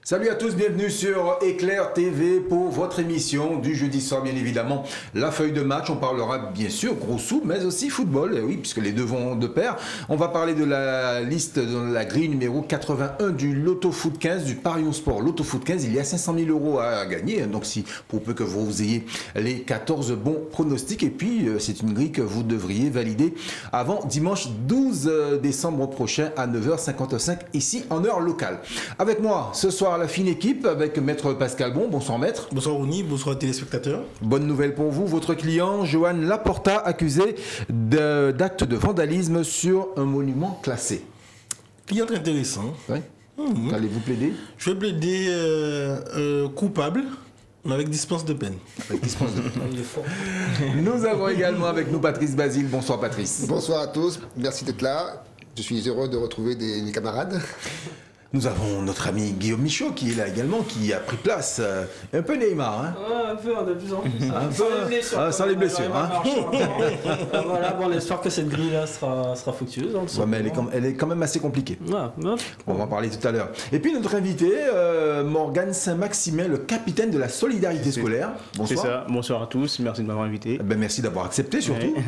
Salut à tous, bienvenue sur Éclair TV pour votre émission du jeudi soir, bien évidemment. La feuille de match, on parlera bien sûr gros sous, mais aussi football, oui, puisque les deux vont de pair. On va parler de la liste, de la grille numéro 81 du Loto Foot 15, du Parion Sport Loto Foot 15. Il y a 500 000 euros à gagner, donc si pour peu que vous ayez les 14 bons pronostics. Et puis, c'est une grille que vous devriez valider avant dimanche 12 décembre prochain à 9h55, ici en heure locale. Avec moi, ce soir, la fine équipe avec Maître Pascal Bon. Bonsoir Maître. Bonsoir Rouni, bonsoir téléspectateurs. Bonne nouvelle pour vous, votre client Johan Laporta accusé d'acte de vandalisme sur un monument classé. Client très intéressant. Oui. Allez-vous plaider? Je vais plaider coupable, mais avec dispense de peine. Avec dispense de peine. Nous avons également avec nous Patrice Basile. Bonsoir Patrice. Bonsoir à tous, merci d'être là. Je suis heureux de retrouver mes camarades. Nous avons notre ami Guillaume Michaud qui est là également, qui a pris place. Un peu Neymar, hein? Ouais, un peu, de plus en plus. Un peu, sans les blessures. Hein? Voilà, bon, on espère que cette grille-là sera fructueuse. Ouais, mais elle est quand même assez compliquée. Ouais, on va en parler tout à l'heure. Et puis notre invité, Morgane Saint-Maximin, le capitaine de la solidarité scolaire. Bonsoir. C'est ça, bonsoir à tous, merci de m'avoir invité. Merci d'avoir accepté surtout. Ouais.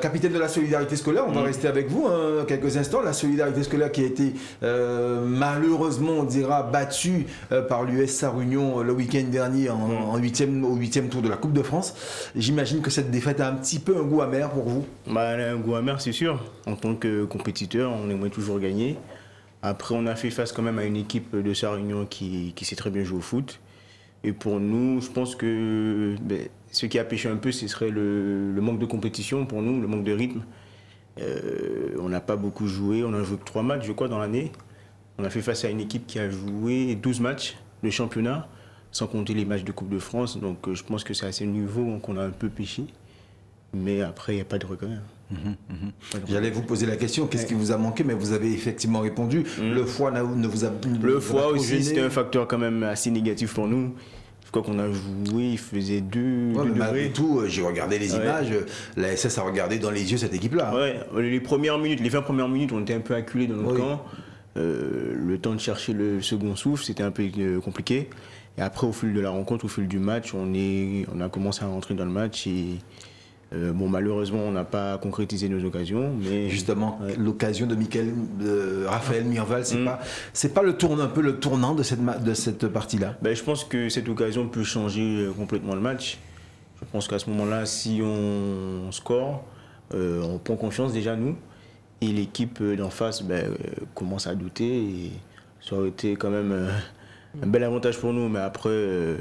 Capitaine de la solidarité scolaire, on va rester avec vous quelques instants. La solidarité scolaire qui a été malheureusement, on dira, battue par l'US Sarre-Union le week-end dernier au 8e tour de la Coupe de France. J'imagine que cette défaite a un petit peu un goût amer pour vous. Bah, elle a un goût amer, c'est sûr. En tant que compétiteur, on aimerait toujours gagner. Après, on a fait face quand même à une équipe de Sarre-Union qui sait très bien jouer au foot. Et pour nous, je pense que ce qui a pêché un peu, ce serait le manque de compétition pour nous, le manque de rythme. On n'a pas beaucoup joué, on a joué que 3 matchs, je crois, dans l'année. On a fait face à une équipe qui a joué 12 matchs de championnat, sans compter les matchs de Coupe de France. Donc je pense que c'est à ce niveau qu'on a un peu pêché. Mais après, il n'y a pas de regret. J'allais vous poser la question, qu'est-ce qui vous a manqué? Mais vous avez effectivement répondu. Le foie ne vous a pas. Le foie aussi, c'était un facteur quand même assez négatif pour nous. Je crois qu'on a joué, il faisait 2 mais degrés. malgré tout, j'ai regardé les images, la SS a regardé dans les yeux cette équipe-là. Ouais, les 20 premières minutes, on était un peu acculés dans notre camp. Le temps de chercher le second souffle, c'était un peu compliqué. Et après, au fil de la rencontre, au fil du match, on a commencé à rentrer dans le match et malheureusement, on n'a pas concrétisé nos occasions. Mais justement, l'occasion de Raphaël Mirval, c'est pas le tournant de cette partie-là. Je pense que cette occasion peut changer complètement le match. Je pense qu'à ce moment-là, si on score, on prend confiance déjà nous, et l'équipe d'en face commence à douter. Et ça aurait été quand même un bel avantage pour nous, mais après,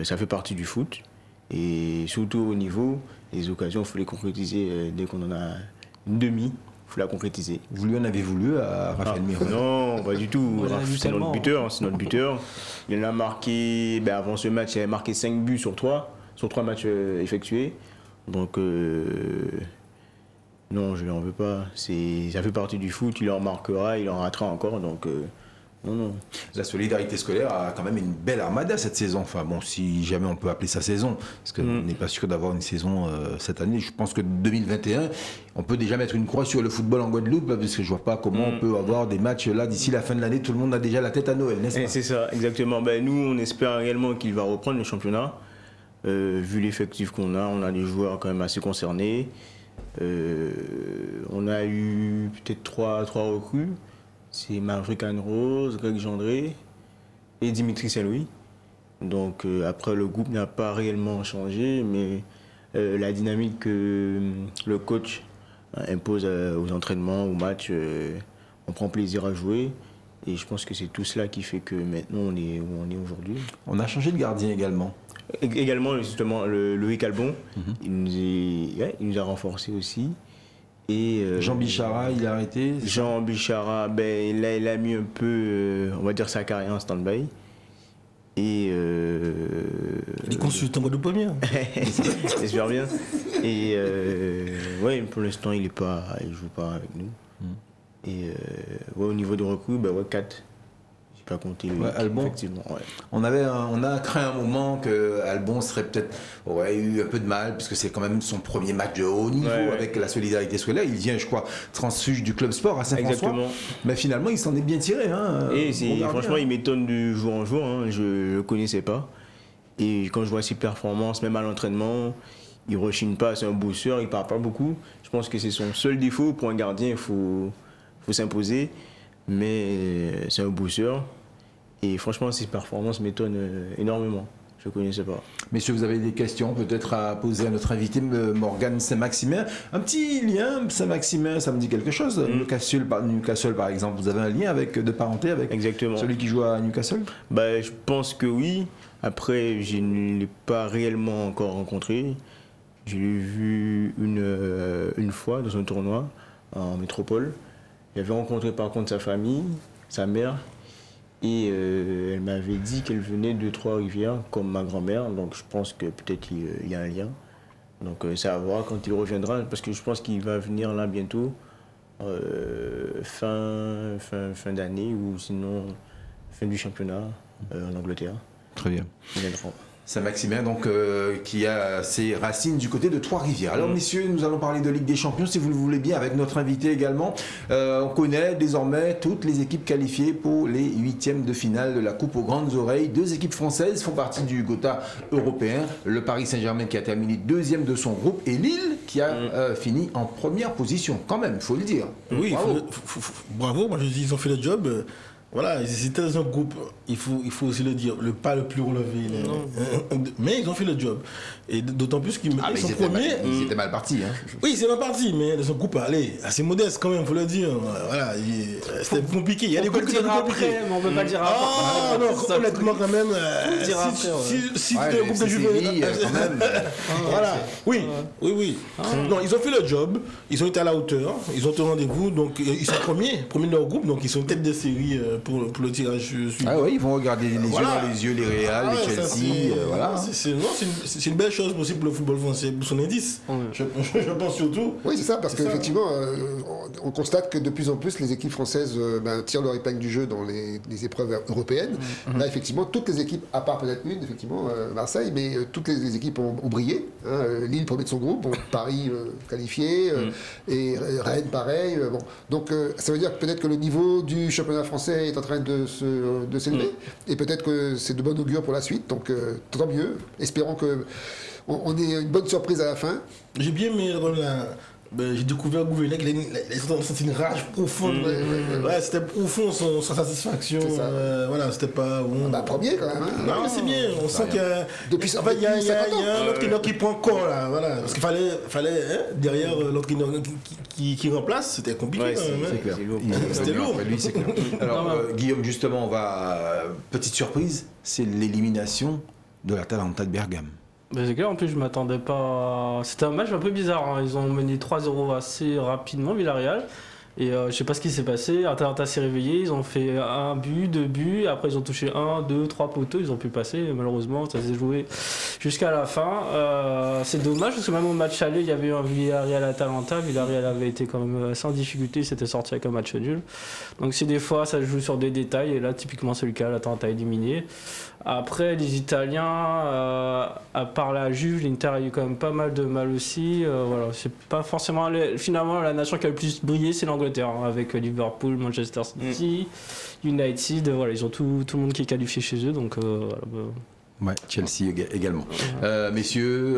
ça fait partie du foot. Et surtout au niveau, les occasions, il faut les concrétiser dès qu'on en a une demi, il faut la concrétiser. Vous lui en avez voulu à Raphaël Mirval? Non, pas du tout. C'est notre buteur. Il en a marqué, avant ce match, il avait marqué 5 buts sur 3 matchs effectués. Donc, non, je ne lui en veux pas. Ça fait partie du foot, il en marquera, il en ratera encore. Donc, non. La solidarité scolaire a quand même une belle armada cette saison. Enfin bon, si jamais on peut appeler ça saison, parce qu'on n'est pas sûr d'avoir une saison cette année. Je pense que 2021, on peut déjà mettre une croix sur le football en Guadeloupe, parce que je vois pas comment on peut avoir des matchs là d'ici la fin de l'année. Tout le monde a déjà la tête à Noël, n'est-ce pas? C'est ça, exactement. Nous, on espère réellement qu'il va reprendre le championnat. Vu l'effectif qu'on a, on a des joueurs quand même assez concernés. On a eu peut-être 3 recrues. C'est Marc Rose, Greg Gendré et Dimitri Saint-Louis. Donc après, le groupe n'a pas réellement changé, mais la dynamique que le coach impose aux entraînements, aux matchs, on prend plaisir à jouer. Et je pense que c'est tout cela qui fait que maintenant on est où on est aujourd'hui. On a changé de gardien également. Également, justement, Loïc Albon, il nous a renforcés aussi. Et Jean Bichara, il a arrêté? Jean Bichara, il a mis un peu, on va dire, sa carrière en stand-by. Et il est consultant de première. J'espère bien. Et pour l'instant, il joue pas avec nous. Et au niveau de recrues, 4. pas compter Albon. effectivement. Ouais. On a craint un moment que Albon aurait eu un peu de mal, puisque c'est quand même son premier match de haut niveau avec la Solidarité Scolaire. Il vient, je crois, transfuge du club sport à Saint-François. Exactement. Mais finalement, il s'en est bien tiré. Et Bon franchement, gardien. il m'étonne de jour en jour. Hein. Je ne le connaissais pas. Et quand je vois ses performances, même à l'entraînement, il ne rechigne pas, c'est un bosseur, il ne parle pas beaucoup. Je pense que c'est son seul défaut. Pour un gardien, il faut s'imposer. Mais c'est un bosseur. Et franchement, ses performances m'étonnent énormément. Je ne connaissais pas. Messieurs, vous avez des questions peut-être à poser à notre invité Morgan Saint-Maximin. Un petit lien, Saint-Maximin, ça me dit quelque chose. Newcastle, par exemple, vous avez un lien de parenté avec Exactement. celui qui joue à Newcastle? Je pense que oui. Après, je ne l'ai pas réellement encore rencontré. Je l'ai vu une fois dans un tournoi en métropole. J'avais rencontré par contre sa famille, sa mère. Et elle m'avait dit qu'elle venait de Trois-Rivières, comme ma grand-mère. Donc je pense que peut-être il y a un lien. Donc ça va voir quand il reviendra, parce que je pense qu'il va venir là bientôt, fin d'année, ou sinon fin du championnat en Angleterre. Très bien. Il viendra. Saint-Maximin, donc, qui a ses racines du côté de Trois-Rivières. Alors, messieurs, nous allons parler de Ligue des Champions, si vous le voulez bien, avec notre invité également. On connaît désormais toutes les équipes qualifiées pour les huitièmes de finale de la Coupe aux grandes oreilles. 2 équipes françaises font partie du Gotha européen. Le Paris Saint-Germain qui a terminé 2e de son groupe et Lille qui a fini en première position, quand même, il faut le dire. Oui, Bravo. bravo. Moi, je dis, ils ont fait le job. Voilà, ils étaient dans un groupe, il faut aussi le dire, pas le plus relevé. Mais ils ont fait le job. Et d'autant plus qu'ils sont premiers. Ils étaient mal partis. Hein. Oui, c'est mal parti, mais dans un groupe assez modeste quand même, il faut le dire. Voilà, c'était compliqué. Il y a des groupes qui sont compliqués. Mais on peut pas le dire après. Ah non, honnêtement quand même. Si c'était un groupe de Juventus. quand même. Voilà, oui. Non, ils ont fait le job, ils ont été à la hauteur, ils ont été au rendez-vous, donc ils sont premiers de leur groupe, donc ils sont tête de série pour le tirage suivant. Ah oui, ils vont regarder les yeux dans les yeux, les Real, les Chelsea. Voilà. C'est une belle chose aussi pour le football français, pour son indice. Je pense surtout. Oui, c'est ça, parce qu'effectivement, on constate que de plus en plus, les équipes françaises tirent leur épingle du jeu dans les épreuves européennes. Là, effectivement, toutes les équipes, à part peut-être une, effectivement, Marseille, mais toutes les équipes ont brillé. Lille, premier de son groupe, Paris qualifié, et Rennes, pareil. Donc, ça veut dire que peut-être que le niveau du championnat français est en train de s'élever, et peut-être que c'est de bon augure pour la suite. Donc, tant mieux. Espérons que on ait une bonne surprise à la fin. J'ai bien aimé j'ai découvert Gouvenet, il a senti une rage profonde. Ouais, c'était profond sa satisfaction. Voilà, c'était pas. Premier quand même. Hein. Non, mais c'est bien. On sent qu'il y a. Depuis il y a un entraîneur qui prend corps là. Voilà. Parce qu'il fallait derrière l'entraîneur qui remplace, c'était compliqué. Ouais, quand même. c'est clair. C'était lourd. Lui, c'est clair. Alors, Guillaume, justement, petite surprise, c'est l'élimination de l'Atalanta de Bergame. C'est clair, en plus je m'attendais pas. C'était un match un peu bizarre, hein. Ils ont mené 3-0 assez rapidement, Villarreal. Et je sais pas ce qui s'est passé. Atalanta s'est réveillé, ils ont fait 1 but, 2 buts. Et après ils ont touché 1, 2, 3 poteaux, ils ont pu passer. Et malheureusement, ça s'est joué jusqu'à la fin. C'est dommage parce que même au match aller, il y avait eu un Villarreal-Atalanta. Villarreal avait été quand même sans difficulté, c'était sorti avec un match nul. Donc c'est des fois, ça joue sur des détails. Et là, typiquement, c'est le cas, l'Atalanta éliminé. Après, les Italiens, à part la Juve, l'Inter a eu quand même pas mal de mal aussi. Voilà, c'est pas forcément. Finalement, la nation qui a le plus brillé, c'est l'Angleterre, hein, avec Liverpool, Manchester City, United. Voilà, ils ont tout le monde qui est qualifié chez eux. Donc, voilà, Ouais, Chelsea également. Messieurs,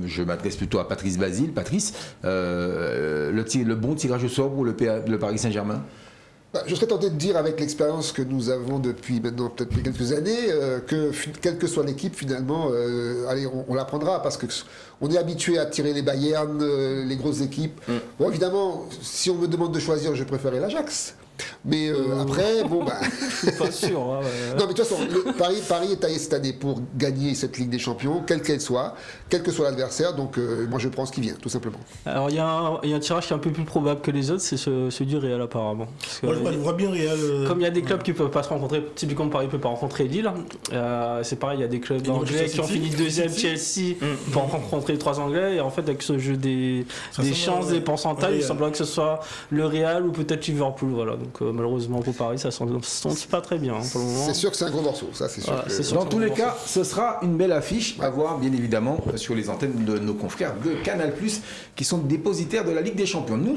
je m'adresse plutôt à Patrice Basile. Patrice, le bon tirage au sort pour le Paris Saint-Germain? Je serais tenté de dire, avec l'expérience que nous avons depuis maintenant peut-être quelques années, que quelle que soit l'équipe, finalement, on la prendra, parce qu'on est habitué à tirer les Bayern, les grosses équipes. Bon, évidemment, si on me demande de choisir, je préférerais l'Ajax. Mais après, je suis pas sûr. Hein, Non, mais de toute façon, Paris est taillé cette année pour gagner cette Ligue des Champions, quelle qu'elle soit, quel que soit l'adversaire. Donc, moi, je prends ce qui vient, tout simplement. Alors, il y a un tirage qui est un peu plus probable que les autres, c'est celui du Real, apparemment. Moi, je vois bien Real. Comme il y a des clubs qui ne peuvent pas se rencontrer, typiquement Paris ne peut pas rencontrer Lille. C'est pareil, il y a des clubs anglais qui ont fini 2e, Chelsea, pour rencontrer les 3 Anglais. Et en fait, avec ce jeu des chances, des pourcentages, il semblerait que ce soit le Real ou peut-être Liverpool. Voilà. Donc, Donc malheureusement pour Paris, ça ne sent pas très bien pour le moment. C'est sûr que c'est un gros morceau, ça c'est sûr. Dans tous les cas, ce sera une belle affiche à voir bien évidemment sur les antennes de nos confrères de Canal+, qui sont dépositaires de la Ligue des Champions. Nous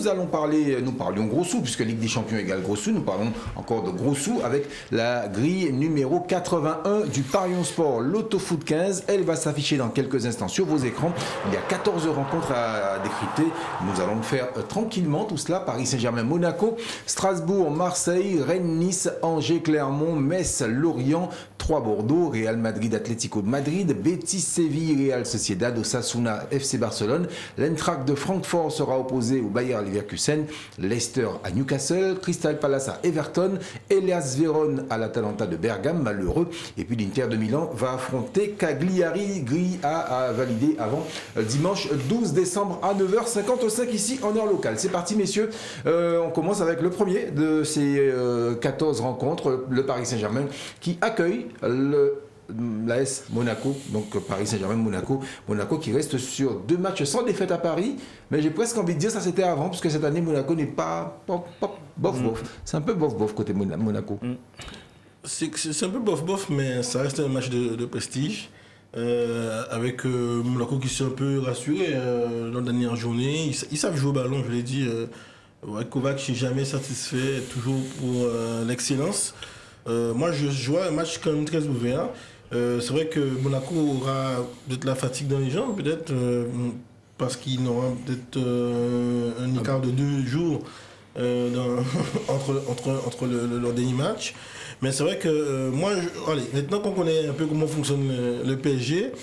parlions gros sous, puisque Ligue des Champions égale gros sous, nous parlons encore de gros sous avec la grille numéro 81 du Parion Sport, l'Autofoot 15. Elle va s'afficher dans quelques instants sur vos écrans. Il y a 14 rencontres à décrypter. Nous allons le faire tranquillement, tout cela. Paris Saint-Germain, Monaco, Strasbourg, Marseille, Rennes, Nice, Angers, Clermont, Metz, Lorient, 3 Bordeaux, Real Madrid, Atlético de Madrid, Betis, Séville, Real Sociedad, Osasuna, FC Barcelone. L'Eintracht de Francfort sera opposé au Bayer Leverkusen, Leicester à Newcastle, Crystal Palace à Everton, Hellas Vérone à l'Atalanta de Bergame, malheureux. Et puis l'Inter de Milan va affronter Cagliari, grille à valider avant dimanche 12 décembre à 9h55 ici en heure locale. C'est parti messieurs, on commence avec le premier de ces 14 rencontres, le Paris Saint-Germain qui accueille l'AS Monaco, donc Paris Saint-Germain-Monaco. Monaco qui reste sur 2 matchs sans défaite à Paris, mais j'ai presque envie de dire ça c'était avant, puisque cette année Monaco n'est pas bof. C'est un peu bof côté Monaco. C'est un peu bof, mais ça reste un match de prestige. Avec Monaco qui s'est un peu rassuré dans la dernière journée. Ils savent jouer au ballon, je l'ai dit. Kovac n'est jamais satisfait, toujours pour l'excellence. Moi, je vois un match quand même très ouvert. C'est vrai que Monaco aura peut-être la fatigue dans les jambes, peut-être parce qu'il aura peut-être un écart de 2 jours entre leur dernier match. Mais c'est vrai que maintenant qu'on connaît un peu comment fonctionne le PSG,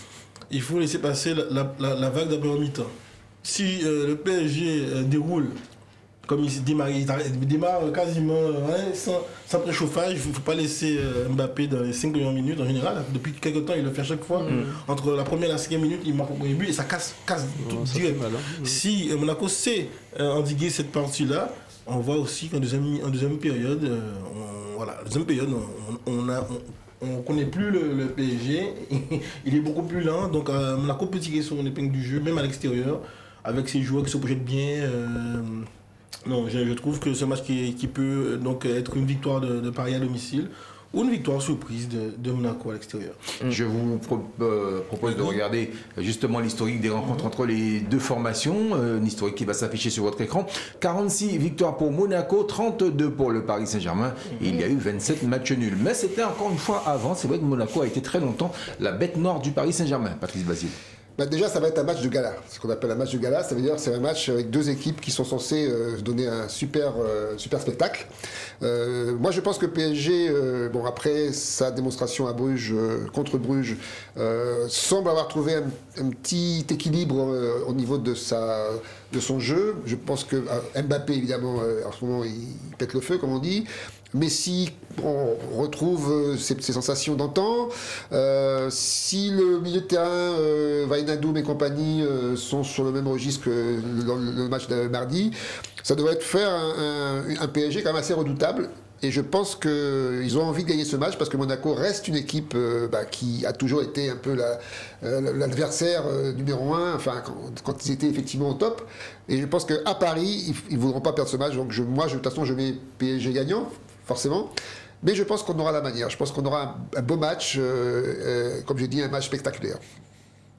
il faut laisser passer la vague d'après mi-temps. Si le PSG déroule comme il démarre quasiment sans préchauffage, il ne faut pas laisser Mbappé dans les 5 premières minutes en général. Depuis quelques temps, il le fait à chaque fois. Entre la première et la 5e minute, il marque le premier but et ça casse tout direct. Si Monaco sait endiguer cette partie-là, on voit aussi qu'en deuxième période, on ne connaît plus le PSG. Il est beaucoup plus lent. Donc Monaco peut tirer son épingle du jeu, même à l'extérieur, avec ses joueurs qui se projettent bien. Non, je trouve que c'est un match qui peut donc être une victoire de Paris à domicile ou une victoire surprise de Monaco à l'extérieur. Je vous propose de regarder justement l'historique des rencontres entre les deux formations, une historique qui va s'afficher sur votre écran. 46 victoires pour Monaco, 32 pour le Paris Saint-Germain. Et il y a eu 27 matchs nuls. Mais c'était encore une fois avant. C'est vrai que Monaco a été très longtemps la bête noire du Paris Saint-Germain. Patrice Basile. Déjà, ça va être un match de gala. Ce qu'on appelle un match de gala, ça veut dire que c'est un match avec 2 équipes qui sont censées donner un super spectacle. Moi, je pense que PSG, après sa démonstration à Bruges, contre Bruges, semble avoir trouvé un petit équilibre au niveau de son jeu. Je pense que Mbappé, évidemment, en ce moment, il pète le feu, comme on dit. Messi, on retrouve ses sensations d'antan. Si le milieu de terrain, Wijnaldum et compagnie, sont sur le même registre que dans le match de mardi, ça devrait faire un PSG quand même assez redoutable. Et je pense qu'ils ont envie de gagner ce match parce que Monaco reste une équipe qui a toujours été un peu l'adversaire numéro 1, enfin, quand ils étaient effectivement au top. Et je pense qu'à Paris, ils ne voudront pas perdre ce match. Donc de toute façon, je mets PSG gagnant, forcément. Mais je pense qu'on aura la manière. Je pense qu'on aura un beau match, comme j'ai dit, un match spectaculaire.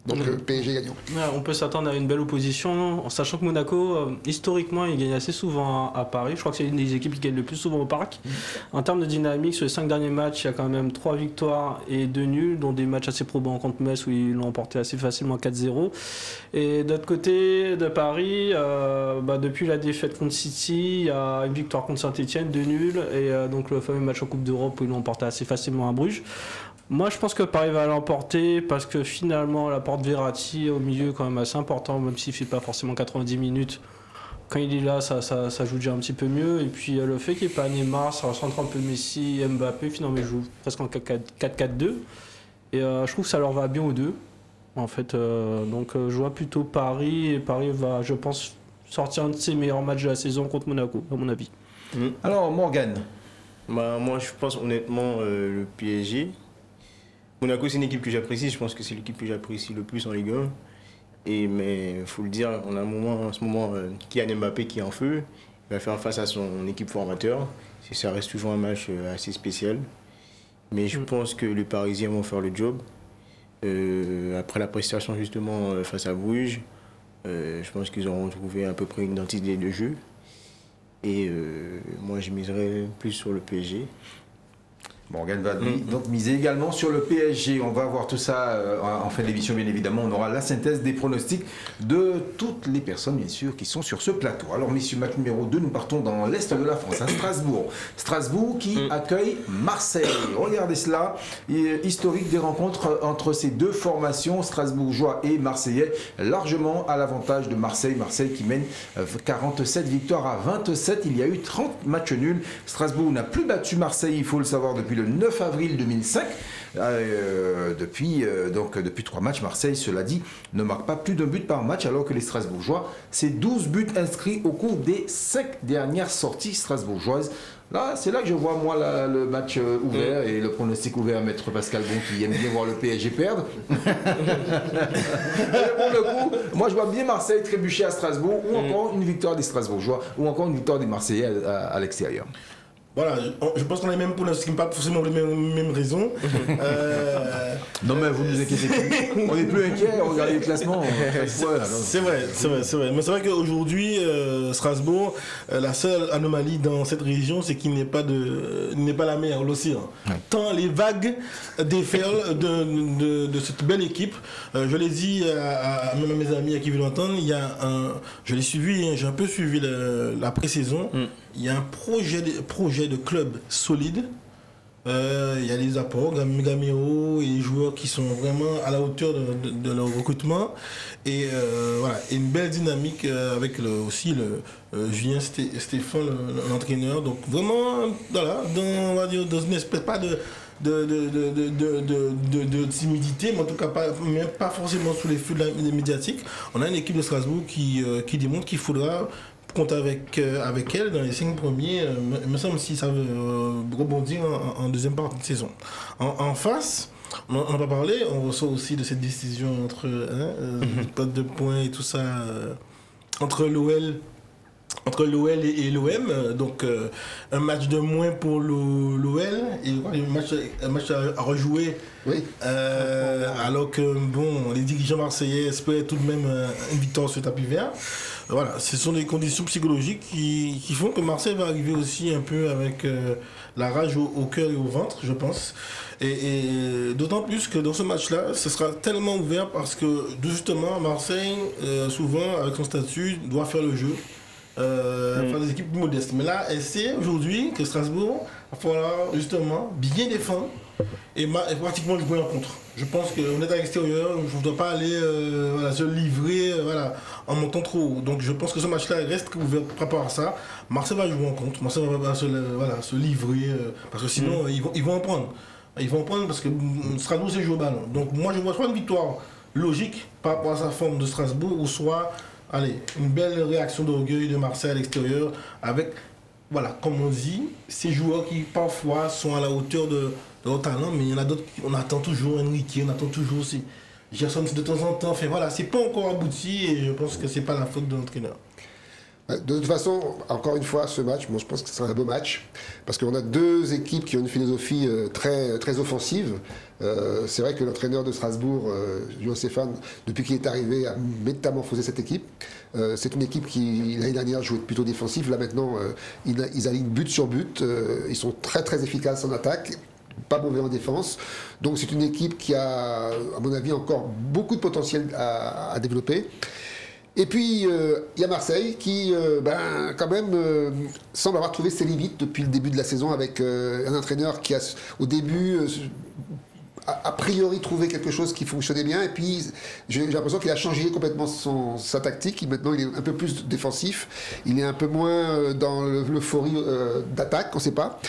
Donc PSG gagnant. Ouais, on peut s'attendre à une belle opposition, en sachant que Monaco, historiquement, il gagne assez souvent à Paris. Je crois que c'est une des équipes qui gagne le plus souvent au parc. En termes de dynamique, sur les 5 derniers matchs, il y a quand même 3 victoires et 2 nuls, dont des matchs assez probants contre Metz où ils l'ont emporté assez facilement 4-0. Et d'autre côté de Paris, depuis la défaite contre City, il y a une victoire contre Saint-Etienne, 2 nuls, et donc le fameux match en Coupe d'Europe où ils l'ont emporté assez facilement à Bruges. Moi, je pense que Paris va l'emporter parce que finalement, l'apport de Verratti au milieu est quand même assez important, même s'il ne fait pas forcément 90 minutes. Quand il est là, ça joue déjà un petit peu mieux. Et puis, le fait qu'il n'y ait pas Neymar, ça recentre un peu Messi, Mbappé. Finalement, ils jouent presque en 4-4-2. Et je trouve que ça leur va bien aux deux. En fait, donc, je vois plutôt Paris. Et Paris va, je pense, sortir un de ses meilleurs matchs de la saison contre Monaco, à mon avis. Alors, Morgane. Moi, je pense honnêtement le PSG. Monaco, c'est une équipe que j'apprécie. Je pense que c'est l'équipe que j'apprécie le plus en Ligue 1. Mais il faut le dire, on a en ce moment Kylian Mbappé qui est en feu. va faire face à son équipe formateur. Ça reste toujours un match assez spécial. Mais je pense que les Parisiens vont faire le job. Après la prestation justement face à Bruges, je pense qu'ils auront trouvé à peu près une identité de jeu. Et moi, je miserais plus sur le PSG. Morgan va donc miser également sur le PSG. On va voir tout ça en fin d'émission, bien évidemment. On aura la synthèse des pronostics de toutes les personnes, bien sûr, qui sont sur ce plateau. Alors, messieurs, match numéro 2, nous partons dans l'Est de la France, à Strasbourg. Strasbourg qui accueille Marseille. Regardez cela, historique des rencontres entre ces deux formations, strasbourgeois et marseillais, largement à l'avantage de Marseille. Marseille qui mène 47 victoires à 27. Il y a eu 30 matchs nuls. Strasbourg n'a plus battu Marseille, il faut le savoir, depuis le 9 avril 2005. Depuis 3 matchs, Marseille, cela dit, ne marque pas plus d'un but par match, alors que les Strasbourgeois, c'est 12 buts inscrits au cours des 5 dernières sorties strasbourgeoises. Là, c'est là que je vois, moi, le match ouvert et le pronostic ouvert à Maître Pascal Bon, qui aime bien voir le PSG perdre. Pour le coup, moi, je vois bien Marseille trébucher à Strasbourg, ou encore une victoire des Strasbourgeois, ou encore une victoire des Marseillais à l'extérieur. Voilà, je pense qu'on a les mêmes pronostics, pas forcément les mêmes raisons. Non mais vous nous inquiétez plus. On n'est plus inquiets, regardez le classement. C'est vrai. Mais c'est vrai qu'aujourd'hui, Strasbourg, la seule anomalie dans cette région, c'est qu'il n'est pas la mer, l'océan. Ouais. Tant les vagues déferlent de cette belle équipe. Je l'ai dit même à mes amis à qui veulent l'entendre, je l'ai suivi, j'ai un peu suivi la pré-saison. Il y a un projet de club solide. Il y a des apports, Gamero et les joueurs qui sont vraiment à la hauteur de leur recrutement. Et voilà, et une belle dynamique avec aussi Julien Stéphane, l'entraîneur. Donc vraiment, voilà, on va dire, dans une espèce pas de timidité, mais en tout cas même pas forcément sous les flux médiatiques. On a une équipe de Strasbourg qui démontre qu'il faudra compte avec elle dans les 5 premiers, il me semble, si ça veut rebondir en deuxième partie de saison. En face, on n'en a pas parlé, on ressort aussi de cette décision entre potes de points et tout ça, entre l'OL et l'OM, donc un match de moins pour l'OL et un match à rejouer. Oui. Alors que les dirigeants marseillais espéraient tout de même une victoire sur le tapis vert. Voilà, ce sont des conditions psychologiques qui font que Marseille va arriver aussi un peu avec la rage au cœur et au ventre, je pense. Et d'autant plus que dans ce match-là, ce sera tellement ouvert parce que justement, Marseille, souvent, avec son statut, doit faire le jeu. Faire des équipes plus modestes. Mais là, elle sait aujourd'hui que Strasbourg va falloir justement bien défendre et pratiquement jouer en contre. Je pense qu'on est à l'extérieur, on ne doit pas aller se livrer en montant trop haut. Donc je pense que ce match-là reste ouvert par rapport à ça. Marseille va jouer en contre, Marseille va se livrer, parce que sinon ils vont en prendre. Ils vont en prendre parce que Strasbourg c'est jouer au ballon. Donc moi je vois soit une victoire logique par rapport à sa forme de Strasbourg, ou soit une belle réaction d'orgueil de Marseille à l'extérieur avec, comme on dit, ces joueurs qui parfois sont à la hauteur de leur talent, mais il y en a d'autres, on attend toujours Enrique, on attend toujours aussi Gerson de temps en temps. C'est pas encore abouti et je pense que c'est pas la faute de l'entraîneur. De toute façon, encore une fois, ce match, je pense que ce sera un beau match, parce qu'on a deux équipes qui ont une philosophie très, très offensive. C'est vrai que l'entraîneur de Strasbourg, Julien Stéphane, depuis qu'il est arrivé, a métamorphosé cette équipe. C'est une équipe qui, l'année dernière, jouait plutôt défensive. Là, maintenant, ils alignent but sur but. Ils sont très, très efficaces en attaque. Pas mauvais en défense. Donc, c'est une équipe qui a, à mon avis, encore beaucoup de potentiel à développer. Et puis, il y a Marseille qui, quand même, semble avoir trouvé ses limites depuis le début de la saison avec un entraîneur qui a, au début, a priori trouvé quelque chose qui fonctionnait bien. Et puis, j'ai l'impression qu'il a changé complètement sa tactique. Maintenant, il est un peu plus défensif. Il est un peu moins dans l'euphorie d'attaque, on ne sait pas.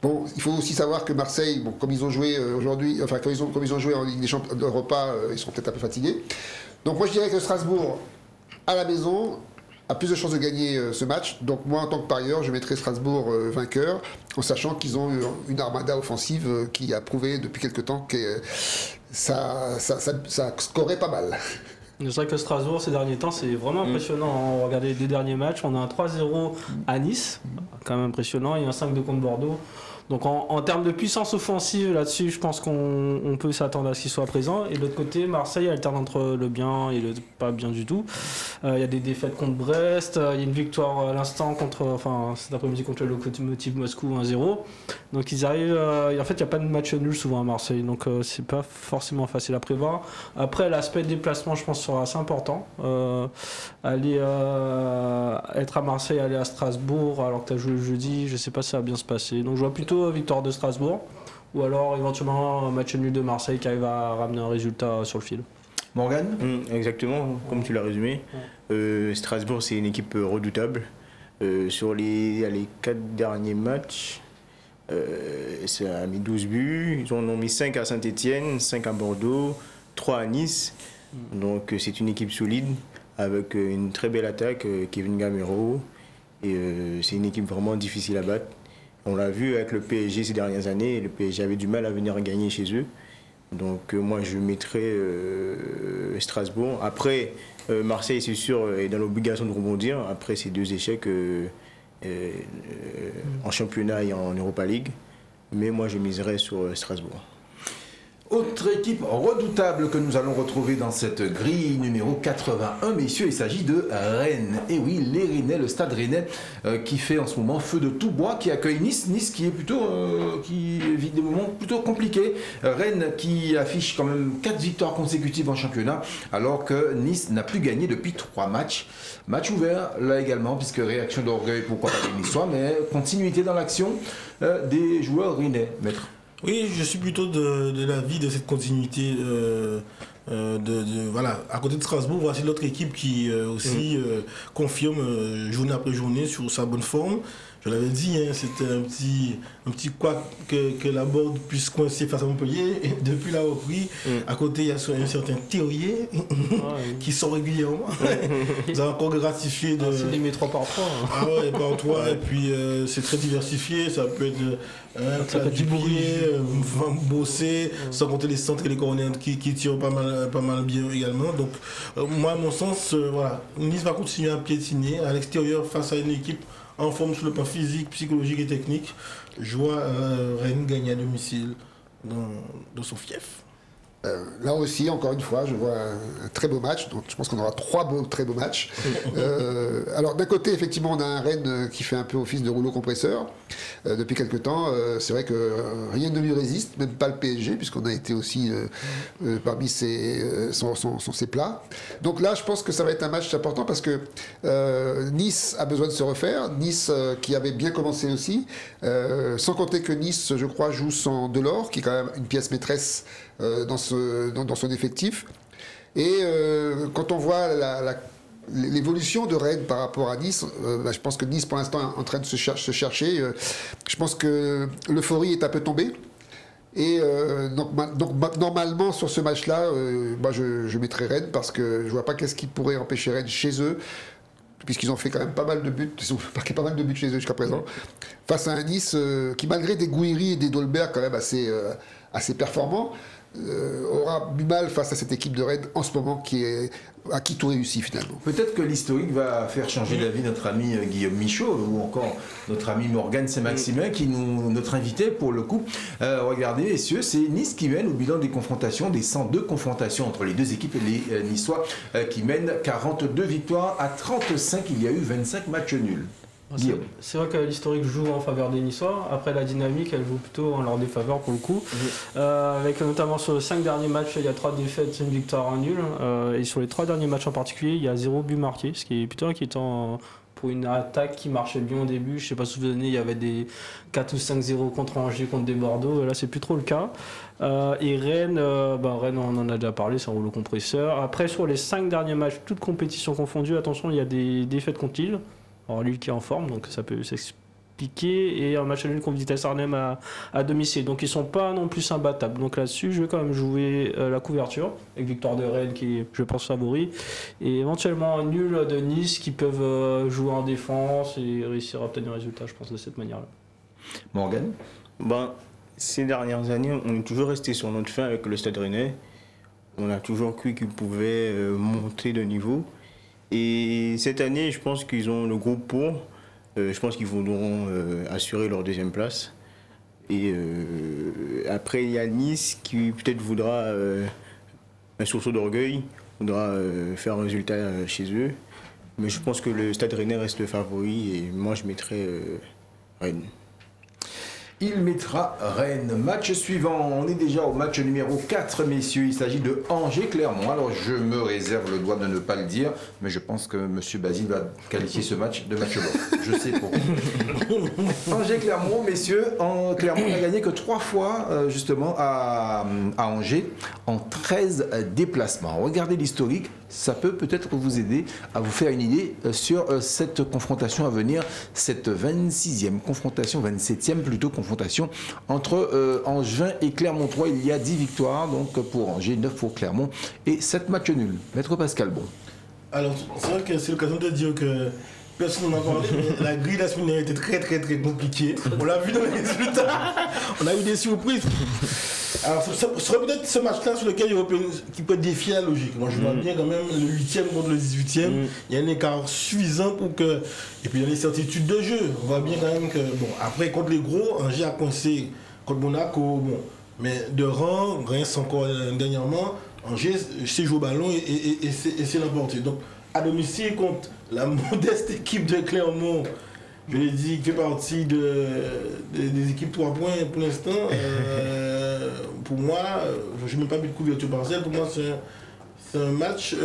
Bon, il faut aussi savoir que Marseille, comme ils ont joué aujourd'hui, comme ils ont joué en Ligue des Champions d'Europa, ils sont peut-être un peu fatigués. Donc moi, je dirais que Strasbourg, à la maison, a plus de chances de gagner ce match. Donc moi, en tant que parieur, je mettrai Strasbourg vainqueur, en sachant qu'ils ont une armada offensive qui a prouvé depuis quelque temps que ça scorait pas mal. C'est vrai que Strasbourg, ces derniers temps, c'est vraiment impressionnant. Regardez les 2 derniers matchs, on a un 3-0 à Nice, quand même impressionnant, et un 5-2 contre Bordeaux. Donc en termes de puissance offensive, là-dessus, je pense qu'on peut s'attendre à ce qu'il soit présent. Et de l'autre côté, Marseille alterne entre le bien et le pas bien du tout. Il y a des défaites contre Brest, il y a une victoire à l'instant cet après-midi contre le Lokomotiv Moscou 1-0. Donc ils arrivent, en fait il n'y a pas de match nul souvent à Marseille, donc c'est pas forcément facile à prévoir. Après l'aspect déplacement, je pense, sera assez important. Aller être à Marseille, aller à Strasbourg alors que tu as joué le jeudi, je sais pas si ça va bien se passer. Donc je vois plutôt victoire de Strasbourg, ou alors éventuellement un match nul de Marseille qui arrive à ramener un résultat sur le fil. Morgane ? Exactement, comme tu l'as résumé. Strasbourg, c'est une équipe redoutable. Sur les 4 derniers matchs, ça a mis 12 buts. Ils en ont mis 5 à Saint-Etienne, 5 à Bordeaux, 3 à Nice. Donc c'est une équipe solide avec une très belle attaque, Kevin Gamero. Et c'est une équipe vraiment difficile à battre. On l'a vu avec le PSG ces dernières années, le PSG avait du mal à venir gagner chez eux. Donc moi je mettrais Strasbourg. Après, Marseille c'est sûr est dans l'obligation de rebondir après ces 2 échecs en championnat et en Europa League. Mais moi je miserais sur Strasbourg. Autre équipe redoutable que nous allons retrouver dans cette grille numéro 81, messieurs, il s'agit de Rennes. Et oui, les Rennais, le stade Rennais qui fait en ce moment feu de tout bois, qui accueille Nice. Nice qui est qui vit des moments plutôt compliqués. Rennes qui affiche quand même 4 victoires consécutives en championnat, alors que Nice n'a plus gagné depuis 3 matchs. Match ouvert là également, puisque réaction d'orgueil, pourquoi pas des Niçois, mais continuité dans l'action des joueurs Rennais, maître. Oui, je suis plutôt de l'avis de cette continuité. Voilà. À côté de Strasbourg, voici l'autre équipe qui aussi confirme journée après journée sur sa bonne forme. Je l'avais dit, hein, c'était un petit couac que la Borde puisse coincer face à Montpellier. Et depuis la reprise, à côté, il y a un certain Terrier qui sort régulièrement. Vous avez encore gratifié de. C'est des mais 3 par 3. Hein. Ah ouais, par 3. Et puis c'est très diversifié. Ça peut être du bouillet, bosser, sans compter les centres et les corners qui tirent pas mal bien également. Donc, moi, à mon sens, voilà, Nice va continuer à piétiner à l'extérieur face à une équipe en forme sur le plan physique, psychologique et technique. Je vois Rennes gagner à domicile dans son fief. Là aussi, encore une fois, je vois un très beau match. Donc, je pense qu'on aura 3 très beaux matchs. Alors, d'un côté, effectivement, on a un Rennes qui fait un peu office de rouleau compresseur depuis quelques temps. C'est vrai que rien ne lui résiste, même pas le PSG, puisqu'on a été aussi parmi ses plats. Donc là, je pense que ça va être un match important parce que Nice a besoin de se refaire. Nice qui avait bien commencé aussi. Sans compter que Nice, je crois, joue sans Delors, qui est quand même une pièce maîtresse dans son effectif. Et quand on voit l'évolution de Rennes par rapport à Nice, je pense que Nice pour l'instant est en train de se chercher. Je pense que l'euphorie est un peu tombée. Et donc normalement sur ce match-là, je mettrai Rennes parce que je vois pas qu'est-ce qui pourrait empêcher Rennes chez eux, puisqu'ils ont fait quand même pas mal de buts, ils ont marqué pas mal de buts chez eux jusqu'à présent, face à un Nice qui malgré des Gouiri et des Dolberg quand même assez performants, aura du mal face à cette équipe de Rennes en ce moment à qui tout réussit finalement. Peut-être que l'historique va faire changer d'avis notre ami Guillaume Michaud ou encore notre ami Morgane Saint-Maximin notre invité pour le coup. Regardez messieurs, c'est Nice qui mène au bilan des confrontations, des 102 confrontations entre les 2 équipes et les Niçois qui mènent 42 victoires à 35. Il y a eu 25 matchs nuls. C'est vrai que l'historique joue en faveur des Niçois. Après, la dynamique, elle joue plutôt en leur défaveur pour le coup. Avec notamment sur les 5 derniers matchs, il y a 3 défaites, une victoire, un nul. Et sur les 3 derniers matchs en particulier, il y a 0 but marqué, ce qui est plutôt inquiétant pour une attaque qui marchait bien au début. Je ne sais pas si vous vous souvenez, il y avait des 4 ou 5-0 contre Angers, contre des Bordeaux. Et là, c'est plus trop le cas. Et Rennes, Rennes, on en a déjà parlé, c'est un rouleau compresseur. Après, sur les 5 derniers matchs, toutes compétitions confondues, attention, il y a des défaites contre Lille. Alors Lille qui est en forme, donc ça peut s'expliquer. Et un match nul contre Vitesse Arnhem à domicile. Donc ils sont pas non plus imbattables. Donc là-dessus, je vais quand même jouer la couverture, avec victoire de Rennes qui est, je pense, favori. Et éventuellement un nul de Nice qui peuvent jouer en défense et réussir à obtenir un résultat, je pense, de cette manière-là. Morgane ? Ces dernières années, on est toujours resté sur notre fin avec le Stade Rennais. On a toujours cru qu'ils pouvaient monter de niveau. Et cette année, je pense qu'ils ont le groupe pour. Je pense qu'ils voudront assurer leur deuxième place. Et après, il y a Nice qui peut-être voudra un sursaut d'orgueil, voudra faire un résultat chez eux. Mais je pense que le Stade Rennais reste le favori et moi je mettrai Rennes. Il mettra Rennes. Match suivant, on est déjà au match numéro 4, messieurs. Il s'agit de Angers-Clermont. Alors je me réserve le droit de ne pas le dire, mais je pense que M. Basile va qualifier ce match de match blanc. Je sais pourquoi. Angers-Clermont, messieurs. Clermont n'a gagné que 3 fois justement à Angers en 13 déplacements. Regardez l'historique. Ça peut peut-être vous aider à vous faire une idée sur cette confrontation à venir, cette 26e confrontation, 27e plutôt confrontation entre Angevin et Clermontois. Il y a 10 victoires donc pour Angers, 9 pour Clermont et 7 matchs nuls. Maître Pascal Bon. Alors, c'est vrai que c'est l'occasion de dire que personne n'en a parlé, mais la grille de la semaine dernière était très compliquée. On l'a vu dans les résultats. On a eu des surprises. Alors, ce serait peut-être ce match-là sur lequel qui peut défier la logique. Moi, je vois bien quand même le 8e contre le 18e. Il y a un écart suffisant pour que. Et puis, il y a les certitudes de jeu. On voit bien quand même que. Bon, après, contre les gros, Angers a coincé contre Monaco. Bon, mais de rang, Reims encore dernièrement, Angers sait jouer au ballon et c'est l'emporter. Donc, à domicile, contre la modeste équipe de Clermont, je l'ai dit, qui fait partie des équipes 3 points pour l'instant. Pour moi, je n'ai même pas mis de couverture partielle. Pour moi, c'est un match